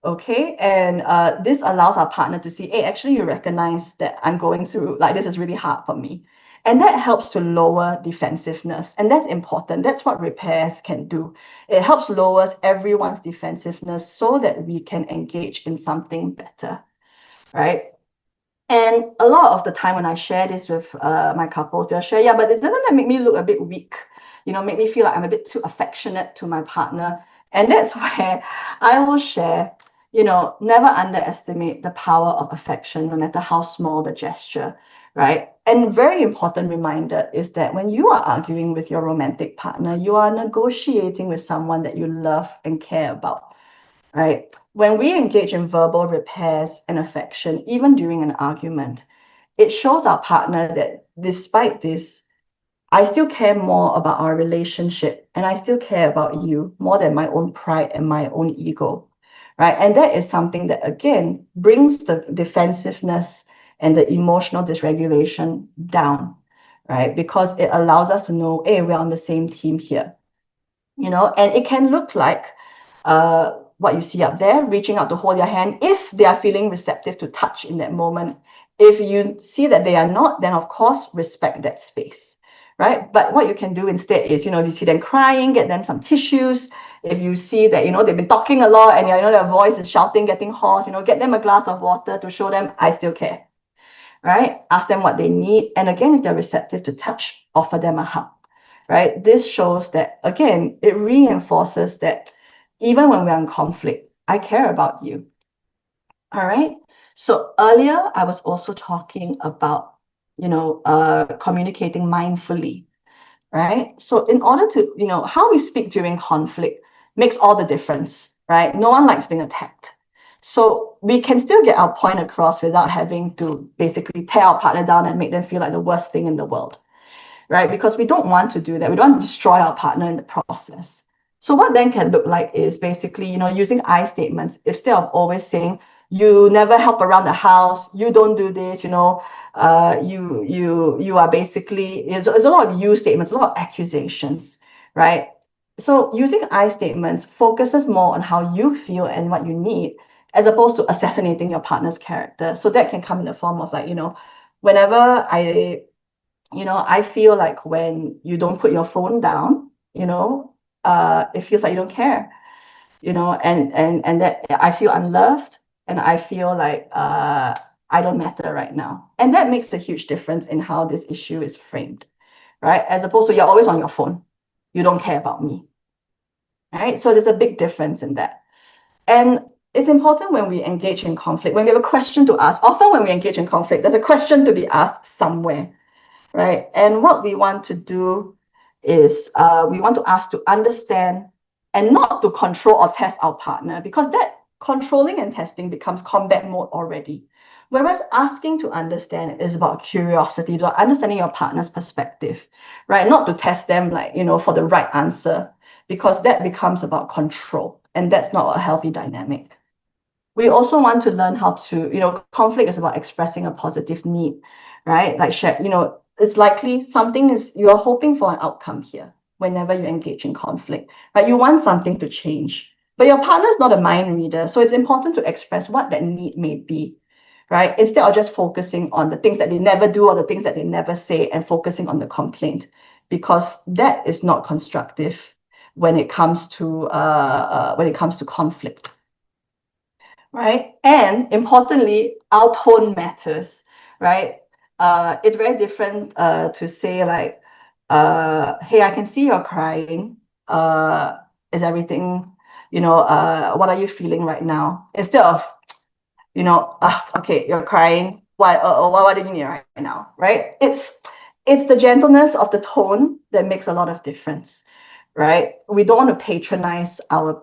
Okay. And this allows our partner to see, hey, actually, you recognize that I'm going through, like, this is really hard for me. And that helps to lower defensiveness. And that's important. That's what repairs can do. It helps lowers everyone's defensiveness so that we can engage in something better, right? And a lot of the time when I share this with my couples, they'll share, yeah, but it doesn't that make me look a bit weak? Make me feel like I'm a bit too affectionate to my partner. And that's where I will share, never underestimate the power of affection, no matter how small the gesture, right? And very important reminder is that when you are arguing with your romantic partner, you are negotiating with someone that you love and care about, right? When we engage in verbal repairs and affection, even during an argument, it shows our partner that despite this, I still care more about our relationship and I still care about you more than my own pride and my own ego, right? And that is something that, again, brings the defensiveness and the emotional dysregulation down, right? Because it allows us to know, hey, we're on the same team here, and it can look like what you see up there, reaching out to hold your hand if they are feeling receptive to touch in that moment. If you see that they are not, then of course, respect that space, right? But what you can do instead is, if you see them crying, get them some tissues. If you see that, they've been talking a lot and, their voice is shouting, getting hoarse, get them a glass of water to show them, I still care, right? Ask them what they need. And again, if they're receptive to touch, offer them a hug, right? This shows that, again, it reinforces that even when we're in conflict, I care about you. All right. So earlier, I was also talking about, communicating mindfully, right? So in order to, how we speak during conflict makes all the difference, right? No one likes being attacked. So we can still get our point across without having to basically tear our partner down and make them feel like the worst thing in the world, right? Because we don't want to do that. We don't want to destroy our partner in the process. So what then can look like is basically, using I statements instead of always saying, you never help around the house, you don't do this, you are basically, it's a lot of you statements, a lot of accusations, right? So using I statements focuses more on how you feel and what you need, as opposed to assassinating your partner's character. So that can come in the form of like, whenever I feel like when you don't put your phone down, it feels like you don't care, and that I feel unloved and I feel like I don't matter right now. And that makes a huge difference in how this issue is framed, right? As opposed to you're always on your phone. You don't care about me, right? So there's a big difference in that. And it's important when we engage in conflict, when we have a question to ask, often when we engage in conflict, there's a question to be asked somewhere, right? And what we want to do is we want to ask to understand and not to control or test our partner, because that controlling and testing becomes combat mode already. Whereas asking to understand is about curiosity, about understanding your partner's perspective, right? Not to test them like, for the right answer, because that becomes about control, and that's not a healthy dynamic. We also want to learn how to, conflict is about expressing a positive need, right? Like share, it's likely something is you're hoping for an outcome here whenever you engage in conflict, right? You want something to change, but your partner's not a mind reader. So it's important to express what that need may be, right? Instead of just focusing on the things that they never do or the things that they never say and focusing on the complaint, because that is not constructive when it comes to conflict. Right? And importantly, our tone matters, right? It's very different to say like, hey, I can see you're crying. Is everything, what are you feeling right now? Instead of, okay, you're crying. Why? What do you need right now? Right? It's the gentleness of the tone that makes a lot of difference, right? We don't want to patronize our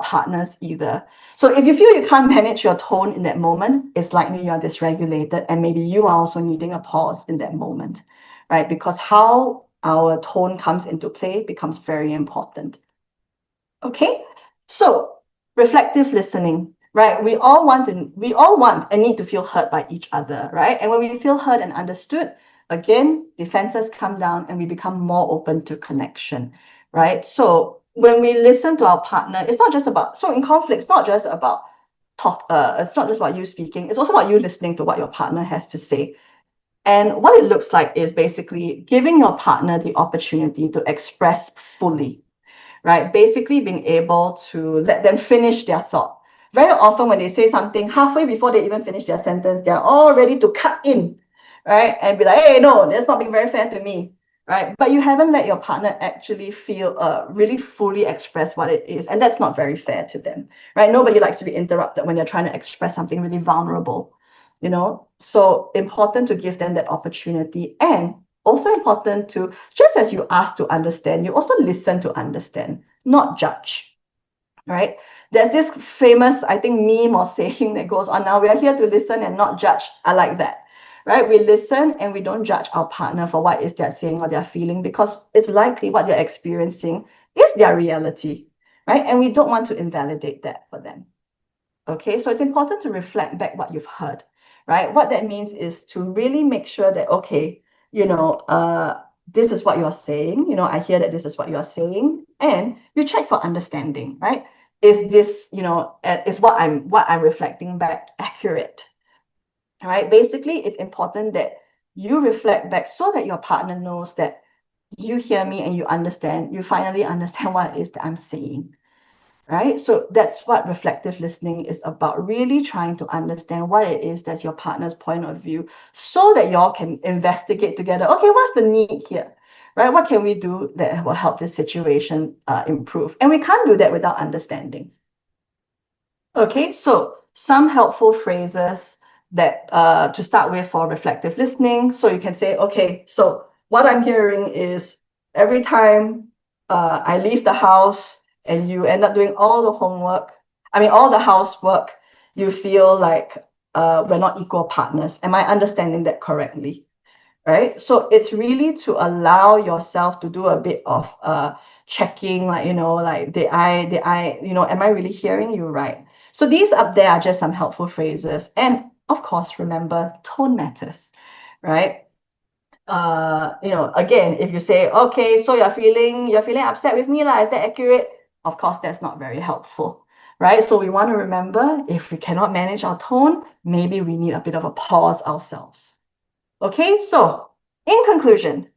partners either. So if you feel you can't manage your tone in that moment, it's likely you're dysregulated, and maybe you are also needing a pause in that moment, right? Because how our tone comes into play becomes very important. Okay, so reflective listening, right? We all want and need to feel heard by each other, right? And when we feel heard and understood, again, defenses come down and we become more open to connection, right? So when we listen to our partner, it's not just about, so in conflict, it's not just about it's not just about you speaking, it's also about you listening to what your partner has to say. And what it looks like is basically giving your partner the opportunity to express fully, right? Basically being able to let them finish their thought. Very often when they say something, halfway before they even finish their sentence, they're all ready to cut in, right? And be like, hey, no, that's not being very fair to me, right? But you haven't let your partner actually feel, really fully express what it is. And that's not very fair to them, right? Nobody likes to be interrupted when they're trying to express something really vulnerable, So important to give them that opportunity. And also important to, just as you ask to understand, you also listen to understand, not judge, right? There's this famous, I think, meme or saying that goes on now, we are here to listen and not judge. I like that, right? We listen and we don't judge our partner for what is they're saying or they're feeling, because it's likely what they're experiencing is their reality, right? And we don't want to invalidate that for them. Okay, so it's important to reflect back what you've heard, right? What that means is to really make sure that, okay, this is what you're saying. I hear that this is what you're saying, and you check for understanding, right? Is this, is what I'm reflecting back accurate, right? Basically, it's important that you reflect back so that your partner knows that you hear me and you understand. You finally understand what it is that I'm saying. Right? So that's what reflective listening is about, really trying to understand what it is that's your partner's point of view, so that y'all can investigate together. Okay, what's the need here? Right? What can we do that will help this situation improve? And we can't do that without understanding. Okay, so some helpful phrases that to start with for reflective listening. So you can say, okay, so what I'm hearing is every time I leave the house and you end up doing all the housework, you feel like we're not equal partners. Am I understanding that correctly? Right? So it's really to allow yourself to do a bit of checking, like, like am I really hearing you right? So these up there are just some helpful phrases. And of course, remember, tone matters, right? Again, if you say, okay, so you're feeling upset with me, is that accurate? Of course, that's not very helpful, right? So we want to remember, if we cannot manage our tone, maybe we need a bit of a pause ourselves. Okay, so in conclusion,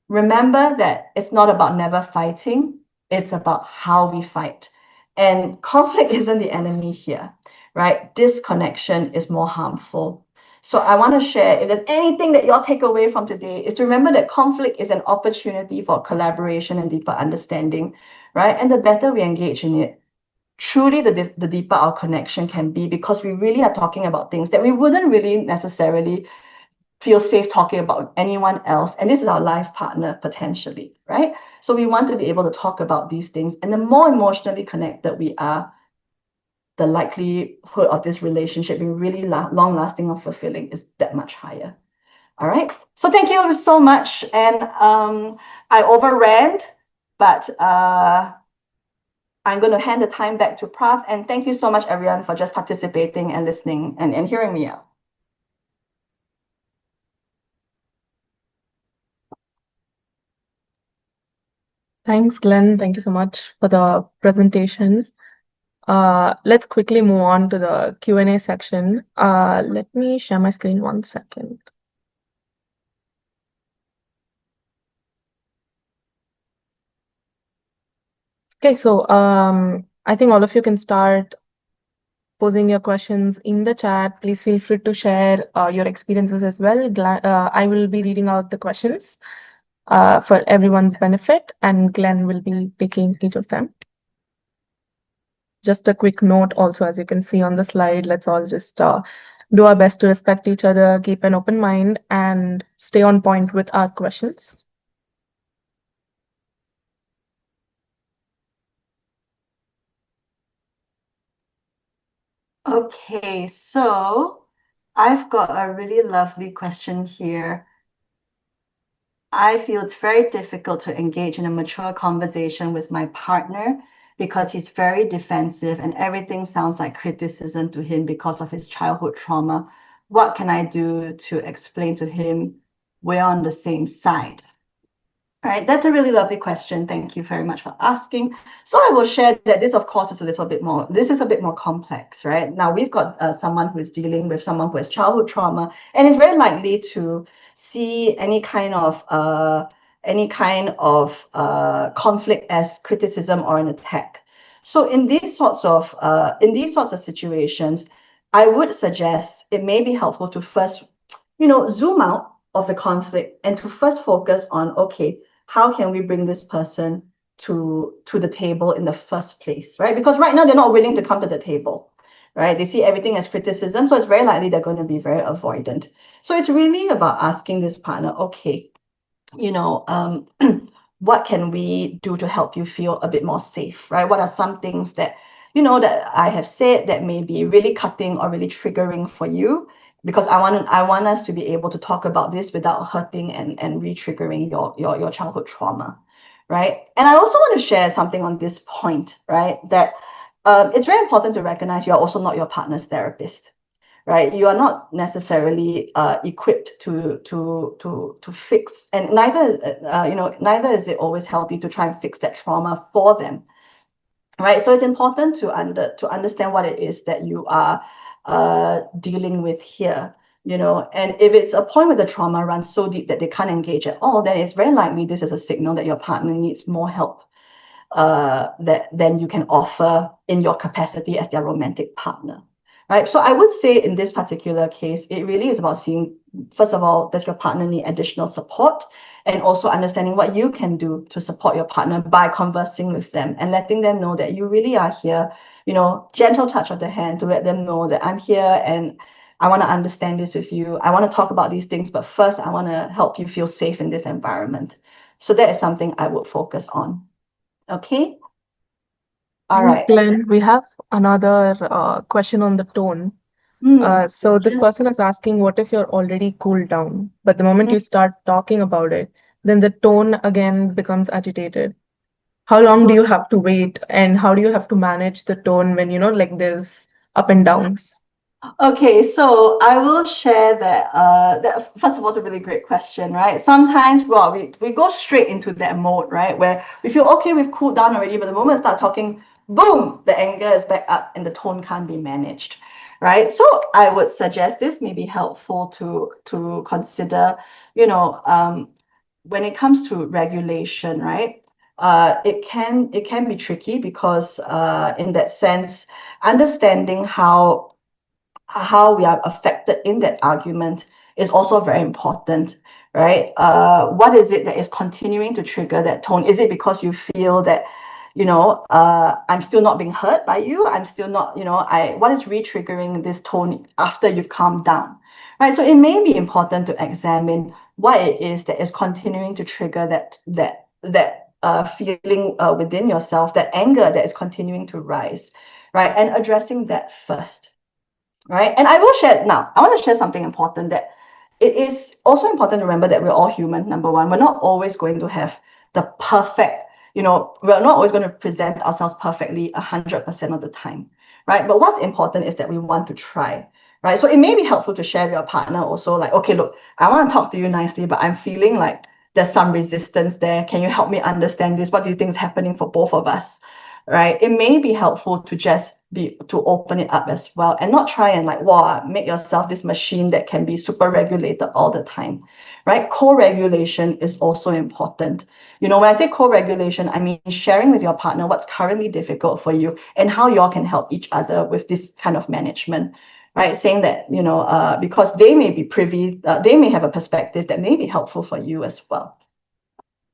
remember that it's not about never fighting, it's about how we fight. And conflict isn't the enemy here, right? Disconnection is more harmful. So I want to share, if there's anything that y'all take away from today, is to remember that conflict is an opportunity for collaboration and deeper understanding, right? And the better we engage in it, truly the deeper our connection can be, because we really are talking about things that we wouldn't really necessarily feel safe talking about anyone else. And this is our life partner potentially, right? So we want to be able to talk about these things. And the more emotionally connected we are, the likelihood of this relationship being really long lasting and fulfilling is that much higher. All right. So thank you so much. And I overran, but I'm going to hand the time back to Prath. And thank you so much, everyone, for just participating and listening and hearing me out. Thanks, Glenn. Thank you so much for the presentation. Let's quickly move on to the Q&A section. Let me share my screen 1 second. Okay, so I think all of you can start posing your questions in the chat. Please feel free to share your experiences as well. I will be reading out the questions for everyone's benefit, and Glenn will be taking each of them. Just a quick note also, as you can see on the slide, let's all just do our best to respect each other, keep an open mind, and stay on point with our questions. Okay, so I've got a really lovely question here. I feel it's very difficult to engage in a mature conversation with my partner because he's very defensive and everything sounds like criticism to him because of his childhood trauma. What can I do to explain to him we're on the same side? All right, that's a really lovely question. Thank you very much for asking. So I will share that this, of course, is a bit more complex, right? Now we've got someone who is dealing with someone who has childhood trauma and is very likely to see any kind of conflict as criticism or an attack. So in these sorts of situations, I would suggest it may be helpful to first, zoom out of the conflict and to first focus on, okay, how can we bring this person to the table in the first place, right? Because right now they're not willing to come to the table, right? They see everything as criticism, so it's very likely they're going to be very avoidant. So it's really about asking this partner, okay, what can we do to help you feel a bit more safe, right? What are some things that, that I have said that may be really cutting or really triggering for you? Because I want us to be able to talk about this without hurting and re-triggering your childhood trauma, right? And I also want to share something on this point, right? That it's very important to recognize you're also not your partner's therapist, right? You are not necessarily equipped to fix, and neither is it always healthy to try and fix that trauma for them, right? So it's important to understand what it is that you are dealing with here, and if it's a point where the trauma runs so deep that they can't engage at all, then it's very likely this is a signal that your partner needs more help than you can offer in your capacity as their romantic partner, right? So I would say in this particular case, it really is about seeing, first of all, does your partner need additional support? And also understanding what you can do to support your partner by conversing with them and letting them know that you really are here, gentle touch of the hand to let them know that I'm here and I want to understand this with you. I want to talk about these things, but first I want to help you feel safe in this environment. So that is something I would focus on. Okay. All Thanks, right. Glenn. We have another question on the tone. So this Just person is asking, what if you're already cooled down, but the moment mm, you start talking about it, then the tone again becomes agitated? How long do you have to wait, and how do you have to manage the tone when, like there's up and downs? Okay, so I will share that first of all, it's a really great question, right? Sometimes, well, we go straight into that mode, right? Where we feel okay, we've cooled down already, but the moment we start talking, boom, the anger is back up and the tone can't be managed, right? So I would suggest this may be helpful to consider, you know, when it comes to regulation, right? It can be tricky because in that sense, understanding how we are affected in that argument is also very important, right? What is it that is continuing to trigger that tone? Is it because you feel that, I'm still not being heard by you? I'm still not, what is re-triggering this tone after you've calmed down, right? So it may be important to examine what it is that is continuing to trigger that feeling within yourself, that anger that is continuing to rise, right? And addressing that first, right? And I will share now. I want to share something important, that it is also important to remember that we're all human. Number one, we're not always going to have the perfect, we're not always going to present ourselves perfectly 100% of the time, right? But what's important is that we want to try, right? So it may be helpful to share with your partner also, like, okay, look, I want to talk to you nicely, but I'm feeling like there's some resistance there. Can you help me understand this? What do you think is happening for both of us? Right? It may be helpful to just be to open it up as well, and not try and, like, wow, make yourself this machine that can be super regulated all the time, right? Co-regulation is also important. When I say co-regulation, I mean sharing with your partner what's currently difficult for you and how y'all can help each other with this kind of management, right? Saying that, because they may be privy, they may have a perspective that may be helpful for you as well.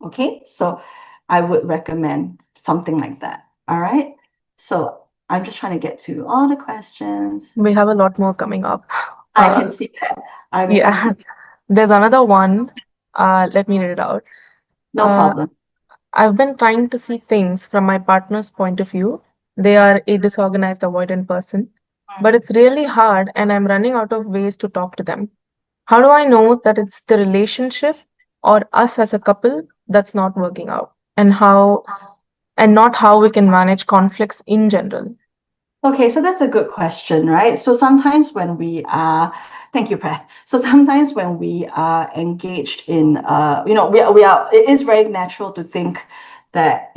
Okay, so I would recommend something like that. All right. So I'm just trying to get to all the questions. We have a lot more coming up. I can see that. I can Yeah, see. there's another one. Let me read it out. No Uh, problem. I've been trying to see things from my partner's point of view. They are a disorganized, avoidant person, but it's really hard, and I'm running out of ways to talk to them. How do I know that it's the relationship or us as a couple that's not working out, and not how we can manage conflicts in general? Okay, so that's a good question, right? So sometimes when thank you, Prath. So sometimes when we are engaged in, it is very natural to think that,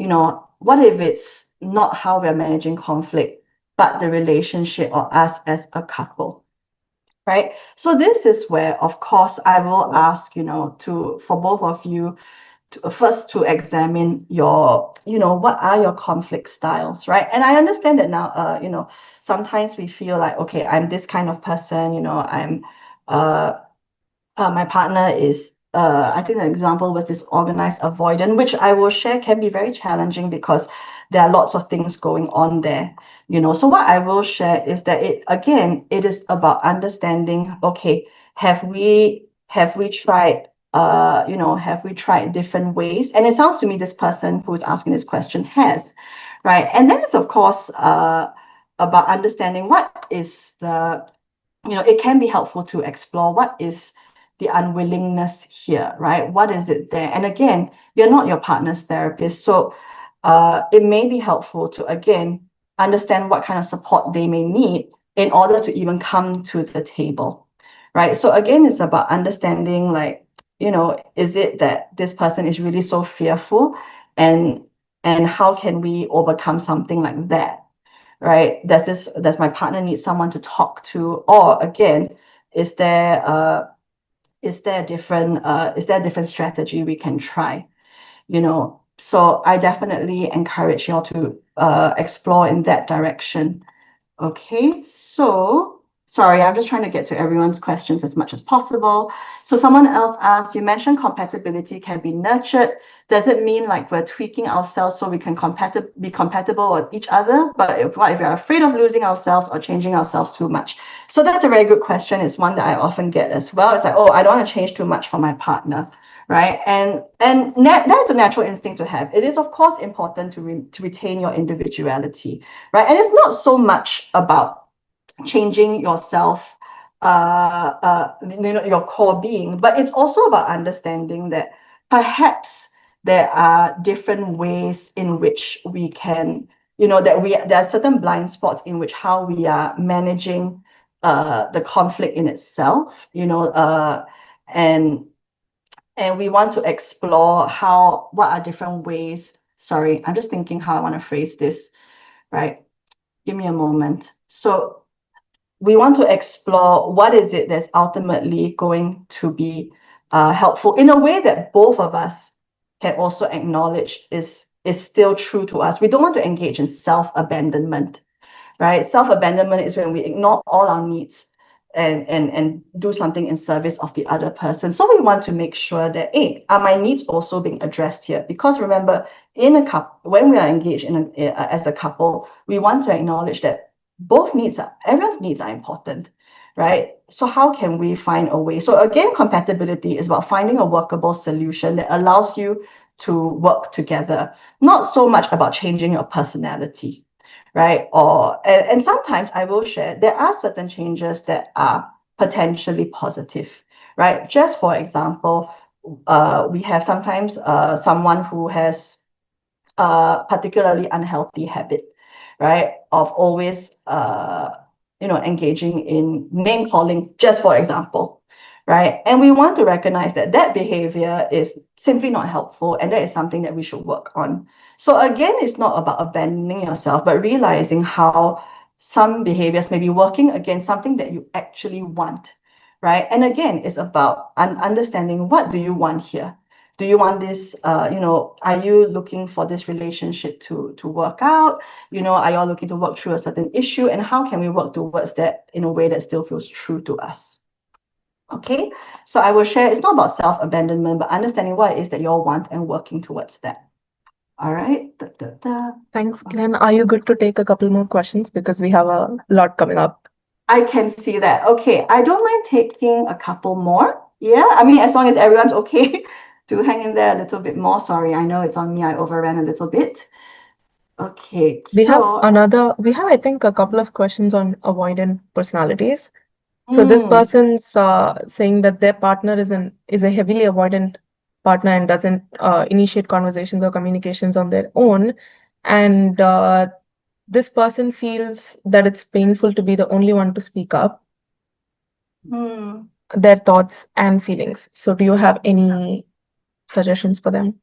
what if it's not how we're managing conflict, but the relationship or us as a couple? Right. So this is where, of course, I will ask, for both of you first to examine what are your conflict styles, right? And I understand that now, sometimes we feel like, okay, I'm this kind of person, uh, my partner is, I think an example was this organized avoidant, which I will share can be very challenging because there are lots of things going on there, So what I will share is that it is about understanding, okay, have we tried, have we tried different ways? And it sounds to me this person who's asking this question has, right? And then it's, of course, about understanding what is it can be helpful to explore what is the unwillingness here, right? What is it there? And again, you're not your partner's therapist. So it may be helpful to, again, understand what kind of support they may need in order to even come to the table, right? So again, it's about understanding, like, is it that this person is really so fearful, and how can we overcome something like that? Right? Does my partner need someone to talk to? Or again, is there a different strategy we can try? So I definitely encourage you all to explore in that direction. Okay, so sorry, I'm just trying to get to everyone's questions as much as possible. So someone else asked, you mentioned compatibility can be nurtured. Does it mean like we're tweaking ourselves so we can be compatible with each other? But what if we're afraid of losing ourselves or changing ourselves too much? So that's a very good question. It's one that I often get as well. It's like, oh, I don't want to change too much for my partner, right? And that's a natural instinct to have. It is, of course, important to retain your individuality, right? And it's not so much about changing yourself, your core being, but it's also about understanding that perhaps there are different ways in which we can, there are certain blind spots in which how we are managing the conflict in itself, and we want to explore what are different ways. Sorry, I'm just thinking how I want to phrase this, right? Give me a moment. So we want to explore what is it that's ultimately going to be helpful in a way that both of us can also acknowledge is still true to us. We don't want to engage in self-abandonment, right? Self-abandonment is when we ignore all our needs and do something in service of the other person. So we want to make sure that, hey, are my needs also being addressed here? Because remember, in a couple, when we are engaged as a couple, we want to acknowledge that everyone's needs are important, right? So how can we find a way? So again, compatibility is about finding a workable solution that allows you to work together, not so much about changing your personality, right? And sometimes I will share there are certain changes that are potentially positive, right? Just for example, we have sometimes someone who has a particularly unhealthy habit, right? Of always, engaging in name calling, just for example, right? And we want to recognize that that behavior is simply not helpful, and that is something that we should work on. So again, it's not about abandoning yourself, but realizing how some behaviors may be working against something that you actually want, right? And again, it's about understanding, what do you want here? Do you want this, are you looking for this relationship to work out? Are you all looking to work through a certain issue? And how can we work towards that in a way that still feels true to us? Okay, so I will share, it's not about self-abandonment, but understanding what it is that you all want and working towards that. All right. Thanks, Glenn. Are you good to take a couple more questions? Because we have a lot coming up. I can see that. Okay, I don't mind taking a couple more. Yeah, I mean, as long as everyone's okay to hang in there a little bit more. Sorry, I know it's on me. I overran a little bit. Okay, We have so I think, a couple of questions on avoidant personalities. So this mm, person's saying that their partner is a heavily avoidant partner and doesn't initiate conversations or communications on their own, and this person feels that it's painful to be the only one to speak up mm. their thoughts and feelings. So do you have any suggestions for them?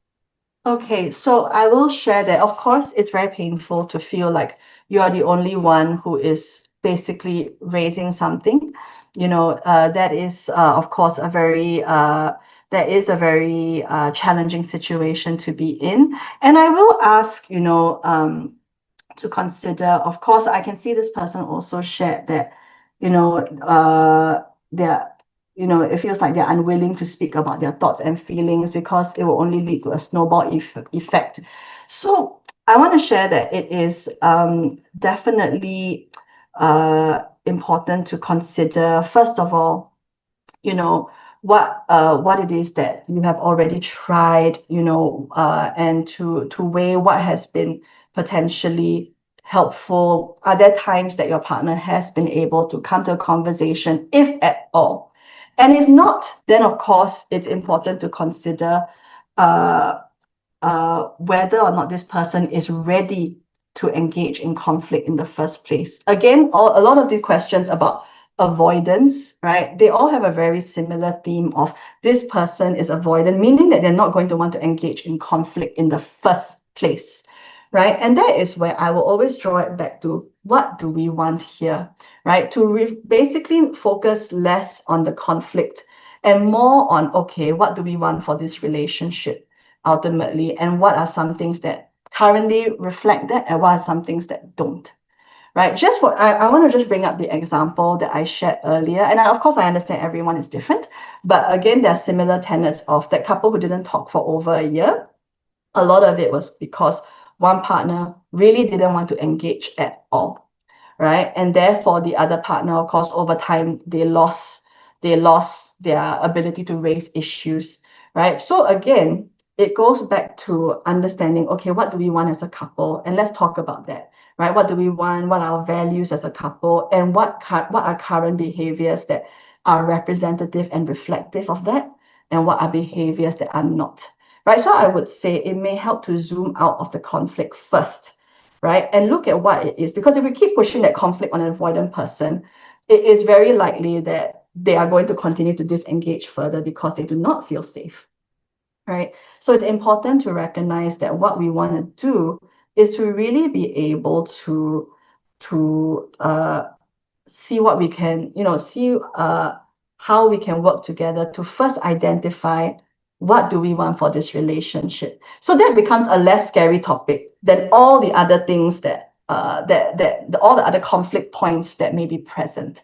Okay, so I will share that. Of course, it's very painful to feel like you are the only one who is basically raising something. That is, of course, that is a very challenging situation to be in. And I will ask, to consider. Of course, I can see this person also shared that, they're, it feels like they're unwilling to speak about their thoughts and feelings because it will only lead to a snowball effect. So I want to share that it is definitely important to consider, first of all, what it is that you have already tried, and to weigh what has been potentially helpful. Are there times that your partner has been able to come to a conversation, if at all? And if not, then of course it's important to consider uh, whether or not this person is ready to engage in conflict in the first place. Again, a lot of these questions about avoidance, right? They all have a very similar theme of this person is avoidant, meaning that they're not going to want to engage in conflict in the first place, right? And that is where I will always draw it back to, what do we want here, right? To basically focus less on the conflict and more on, okay, what do we want for this relationship ultimately, and what are some things that currently reflect that, and what are some things that don't, right? I want to just bring up the example that I shared earlier. And of course, I understand everyone is different. But again, there are similar tenets of that couple who didn't talk for over a year. A lot of it was because one partner really didn't want to engage at all, right? And therefore, the other partner, of course, over time, they lost their ability to raise issues, right? So again, it goes back to understanding, okay, what do we want as a couple? And let's talk about that, right? What do we want? What are our values as a couple? And what are current behaviors that are representative and reflective of that? And what are behaviors that are not, right? So I would say it may help to zoom out of the conflict first, right? And look at what it is. Because if we keep pushing that conflict on an avoidant person, it is very likely that they are going to continue to disengage further because they do not feel safe, right? So it's important to recognize that what we want to do is to really be able to see what we can, see how we can work together to first identify what do we want for this relationship. So that becomes a less scary topic than all the other things that all the other conflict points that may be present,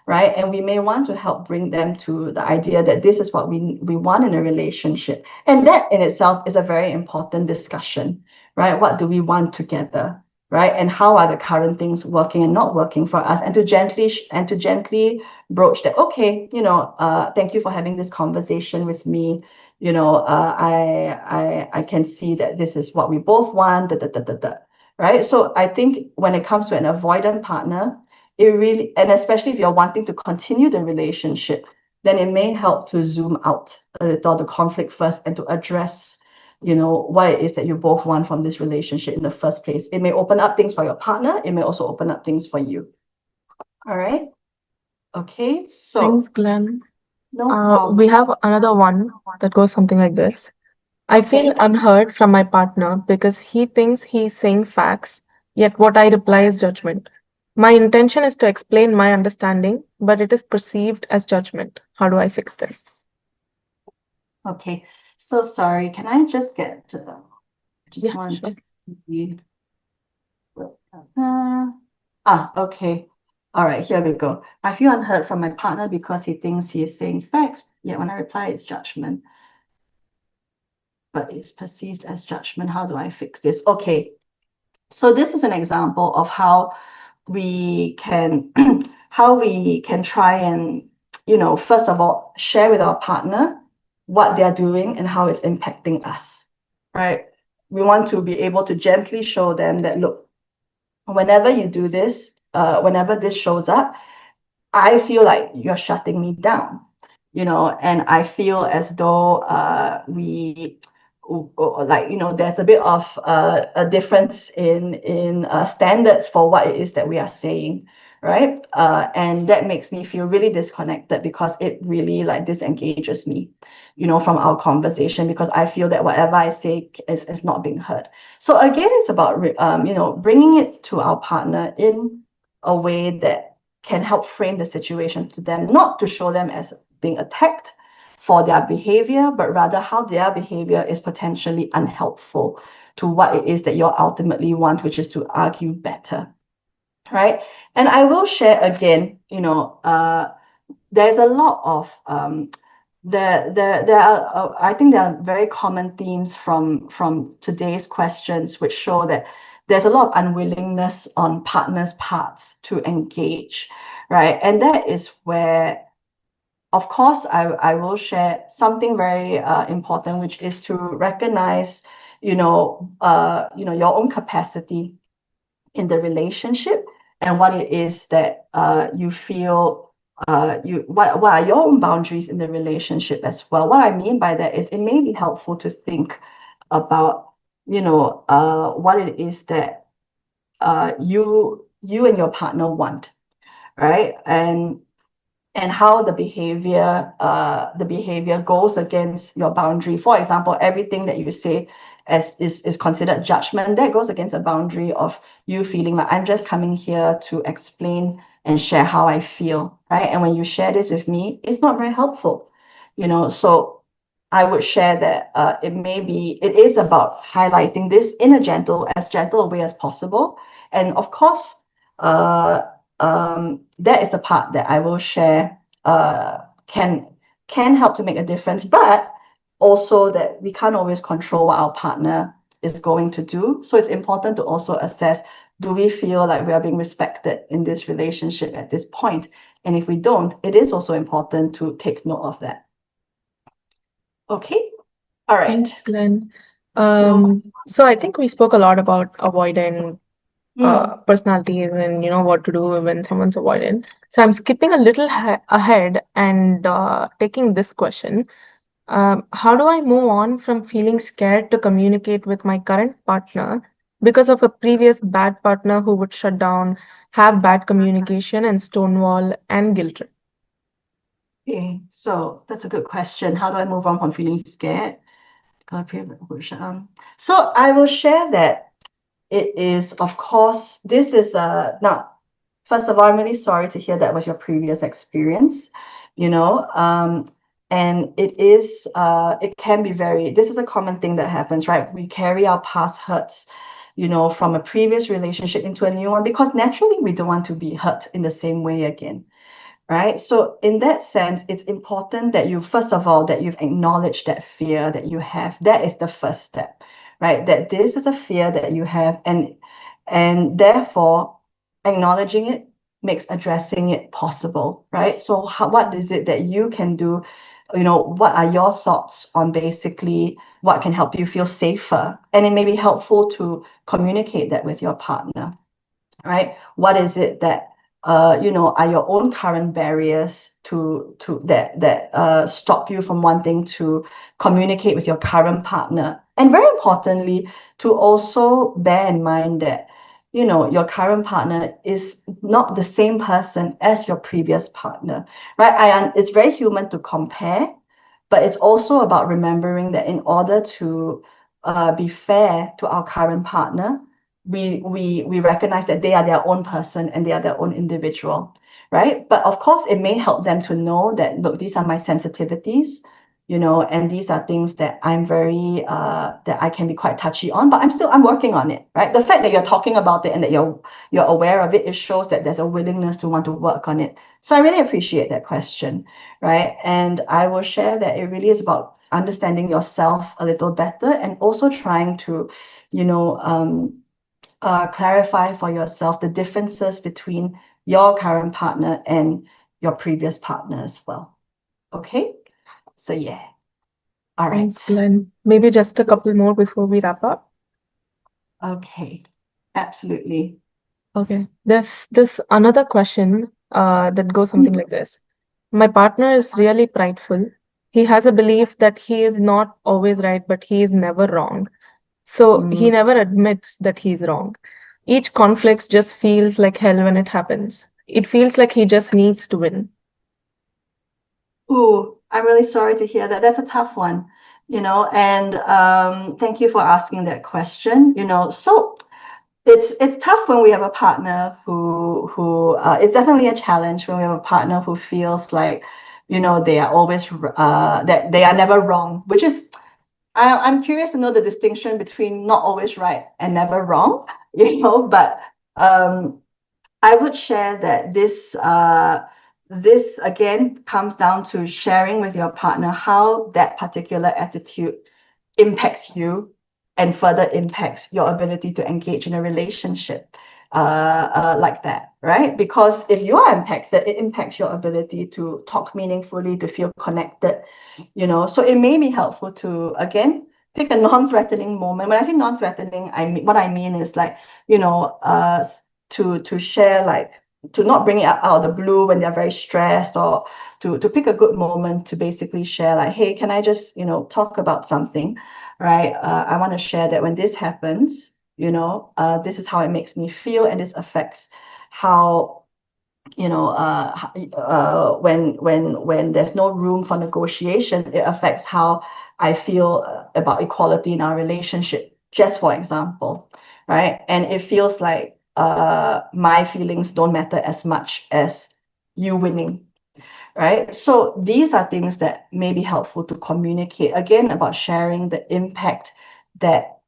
right? And we may want to help bring them to the idea that this is what we want in a relationship. And that in itself is a very important discussion, right? What do we want together? Right, and how are the current things working and not working for us, and to gently broach that. Okay, thank you for having this conversation with me. I can see that this is what we both want. Right. So I think when it comes to an avoidant partner, it really, and especially if you're wanting to continue the relationship, then it may help to zoom out a little the conflict first and to address what it is that you both want from this relationship in the first place. It may open up things for your partner. It may also open up things for you. All right. Okay. So Thanks, Glenn. no problem. We have another one that goes something like this. I feel Okay. unheard from my partner because he thinks he's saying facts, yet what I reply is judgment. My intention is to explain my understanding, but it is perceived as judgment. How do I fix this? Okay. So sorry. Can I just get? Just Yeah, want sure. to see. Okay. All right, here we go. I feel unheard from my partner because he thinks he is saying facts, yet when I reply, it's judgment. But it's perceived as judgment. How do I fix this? Okay. So this is an example of how we can try and, first of all, share with our partner what they're doing and how it's impacting us, right? We want to be able to gently show them that, look, whenever you do this, whenever this shows up, I feel like you're shutting me down, and I feel as though there's a bit of a difference in standards for what it is that we are saying, right? And that makes me feel really disconnected because it really like disengages me, from our conversation, because I feel that whatever I say is not being heard. So again, it's about bringing it to our partner in a way that can help frame the situation to them, not to show them as being attacked for their behavior, but rather how their behavior is potentially unhelpful to what it is that you ultimately want, which is to argue better, right? And I will share again, there's a lot of there are I think there are very common themes from today's questions which show that there's a lot of unwillingness on partners' parts to engage, right? And that is where, of course, I will share something very important, which is to recognize, your own capacity in the relationship and what it is that you feel what are your own boundaries in the relationship as well. What I mean by that is it may be helpful to think about what it is that you and your partner want, right? And how the behavior goes against your boundary. For example, everything that you say is considered judgment. That goes against a boundary of you feeling like I'm just coming here to explain and share how I feel, right? And when you share this with me, it's not very helpful, So I would share that it is about highlighting this in as gentle a way as possible. And of course, that is the part that I will share can help to make a difference, but also that we can't always control what our partner is going to do. So it's important to also assess, do we feel like we are being respected in this relationship at this point? And if we don't, it is also important to take note of that. Okay. All right. Thanks, Glenn. No. So I think we spoke a lot about avoidant Mm, personalities and what to do when someone's avoidant. So I'm skipping a little ahead and taking this question. How do I move on from feeling scared to communicate with my current partner because of a previous bad partner who would shut down, have bad communication, and stonewall and guilt trip? okay. So that's a good question. How do I move on from feeling scared? So I will share that it is, of course, this is now, first of all, I'm really sorry to hear that was your previous experience, you know, and it can be this is a common thing that happens, right? We carry our past hurts, from a previous relationship into a new one because naturally we don't want to be hurt in the same way again, right? So in that sense, it's important that you, first of all, that you've acknowledged that fear that you have. That is the first step, right? That this is a fear that you have, and therefore acknowledging it makes addressing it possible, right? So what is it that you can do? What are your thoughts on basically what can help you feel safer? And it may be helpful to communicate that with your partner, right? What is it that are your own current barriers to that stop you from wanting to communicate with your current partner? And very importantly, to also bear in mind that your current partner is not the same person as your previous partner, right? It's very human to compare, but it's also about remembering that in order to be fair to our current partner, we recognize that they are their own person and they are their own individual, right? But of course, it may help them to know that, look, these are my sensitivities, and these are things that I'm very that I can be quite touchy on, but I'm working on it, right? The fact that you're talking about it and that you're aware of it, it shows that there's a willingness to want to work on it. So I really appreciate that question, right? And I will share that it really is about understanding yourself a little better and also trying to, you know, clarify for yourself the differences between your current partner and your previous partner as well. Okay, so yeah, all right. Thanks, Glenn. Maybe just a couple more before we wrap up. Okay, absolutely. Okay. There's this another question that goes something Mm, like this. My partner is really prideful. He has a belief that he is not always right, but he is never wrong. So he mm. never admits that he's wrong. Each conflict just feels like hell when it happens. It feels like he just needs to win. Ooh, I'm really sorry to hear that. That's a tough one, and thank you for asking that question. So it's tough when we have a partner who it's definitely a challenge when we have a partner who feels like they are always that they are never wrong, which is I'm curious to know the distinction between not always right and never wrong, but um I would share that this again comes down to sharing with your partner how that particular attitude impacts you and further impacts your ability to engage in a relationship like that, right? Because if you are impacted, it impacts your ability to talk meaningfully, to feel connected, So it may be helpful to, again, pick a non-threatening moment. When I say non-threatening, what I mean is like, to share, like, to not bring it out of the blue when they're very stressed, or to pick a good moment to basically share, like, hey, can I just talk about something, right? I want to share that when this happens, this is how it makes me feel, and this affects how when there's no room for negotiation, it affects how I feel about equality in our relationship, just for example, right? And it feels like my feelings don't matter as much as you winning, right? So these are things that may be helpful to communicate, again, about sharing the impact that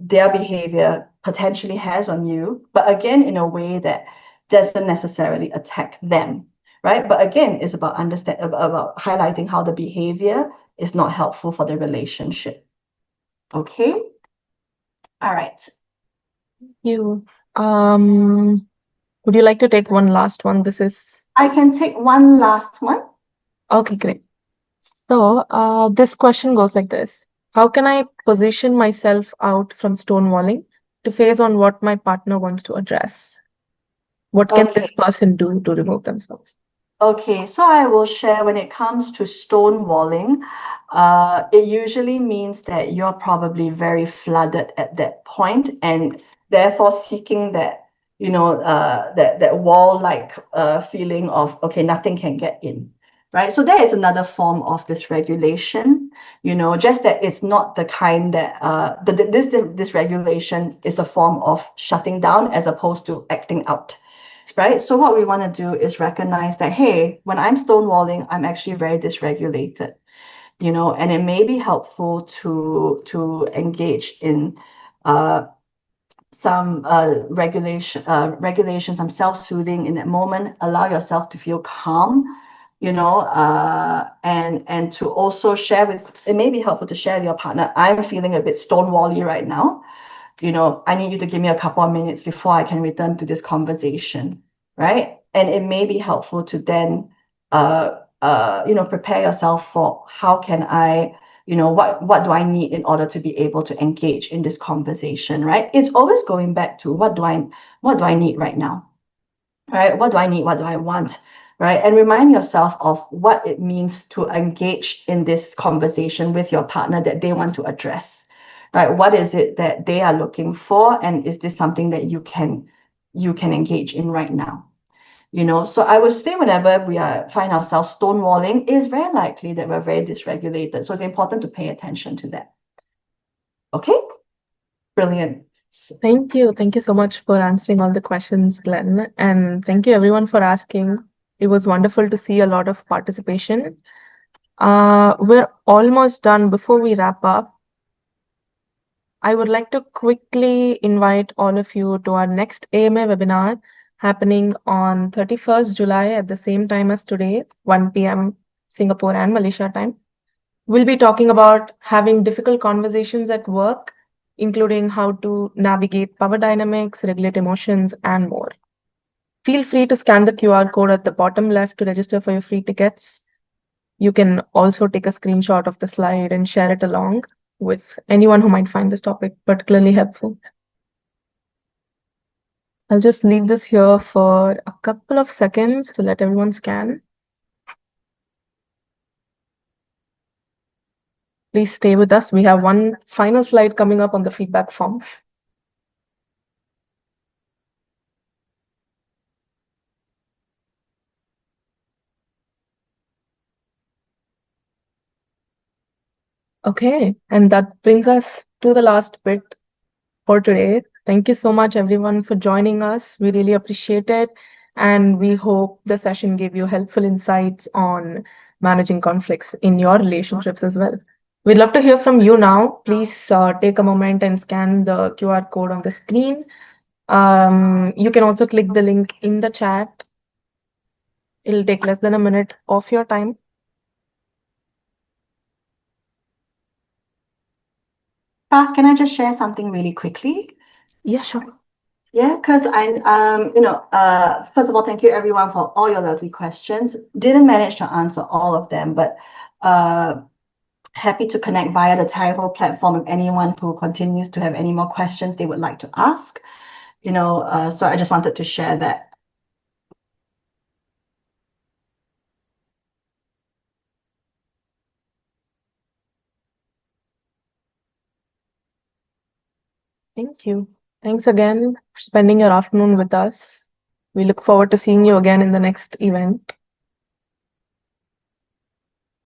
their behavior potentially has on you, but again, in a way that doesn't necessarily attack them, right? But again, it's about about highlighting how the behavior is not helpful for the relationship. Okay. All right. You, um, would you like to take one last one? This is I can take one last one. okay, great. So, this question goes like this. How can I position myself out from stonewalling to face on what my partner wants to address? What can Okay. this person do to remove themselves? Okay, so I will share when it comes to stonewalling, it usually means that you're probably very flooded at that point and therefore seeking that, that wall-like feeling of, okay, nothing can get in, right? So there is another form of dysregulation, just that it's not the kind that, this dysregulation is a form of shutting down as opposed to acting out, right? So what we want to do is recognize that, hey, when I'm stonewalling, I'm actually very dysregulated, and it may be helpful to engage in uh, some regulation, some self-soothing in that moment. Allow yourself to feel calm, and to also share with. It may be helpful to share with your partner. I'm feeling a bit stonewally right now. I need you to give me a couple of minutes before I can return to this conversation, right? And it may be helpful to then, prepare yourself for how can I, what do I need in order to be able to engage in this conversation, right? It's always going back to what do I need right now, right? What do I need? What do I want? Right? And remind yourself of what it means to engage in this conversation with your partner that they want to address, right? What is it that they are looking for? And is this something that you can engage in right now? So I would say whenever find ourselves stonewalling, it's very likely that we're very dysregulated. So it's important to pay attention to that. Okay, brilliant. Thank you. Thank you so much for answering all the questions, Glenn. And thank you everyone for asking. It was wonderful to see a lot of participation. We're almost done. Before we wrap up, I would like to quickly invite all of you to our next AMA webinar happening on 31st July at the same time as today, 1 p.m. Singapore and Malaysia time. We'll be talking about having difficult conversations at work, including how to navigate power dynamics, regulate emotions, and more. Feel free to scan the QR code at the bottom left to register for your free tickets. You can also take a screenshot of the slide and share it along with anyone who might find this topic particularly helpful. I'll just leave this here for a couple of seconds to let everyone scan. Please stay with us. We have one final slide coming up on the feedback form. Okay, and that brings us to the last bit for today. Thank you so much, everyone, for joining us. We really appreciate it. And we hope the session gave you helpful insights on managing conflicts in your relationships as well. We'd love to hear from you now. Please take a moment and scan the QR code on the screen. You can also click the link in the chat. It'll take less than a minute of your time. Raf, can I just share something really quickly? Yeah, sure. Yeah, because first of all, thank you everyone for all your lovely questions. Didn't manage to answer all of them, but happy to connect via the TYHO platform with anyone who continues to have any more questions they would like to ask. So I just wanted to share that. Thank you. Thanks again for spending your afternoon with us. We look forward to seeing you again in the next event.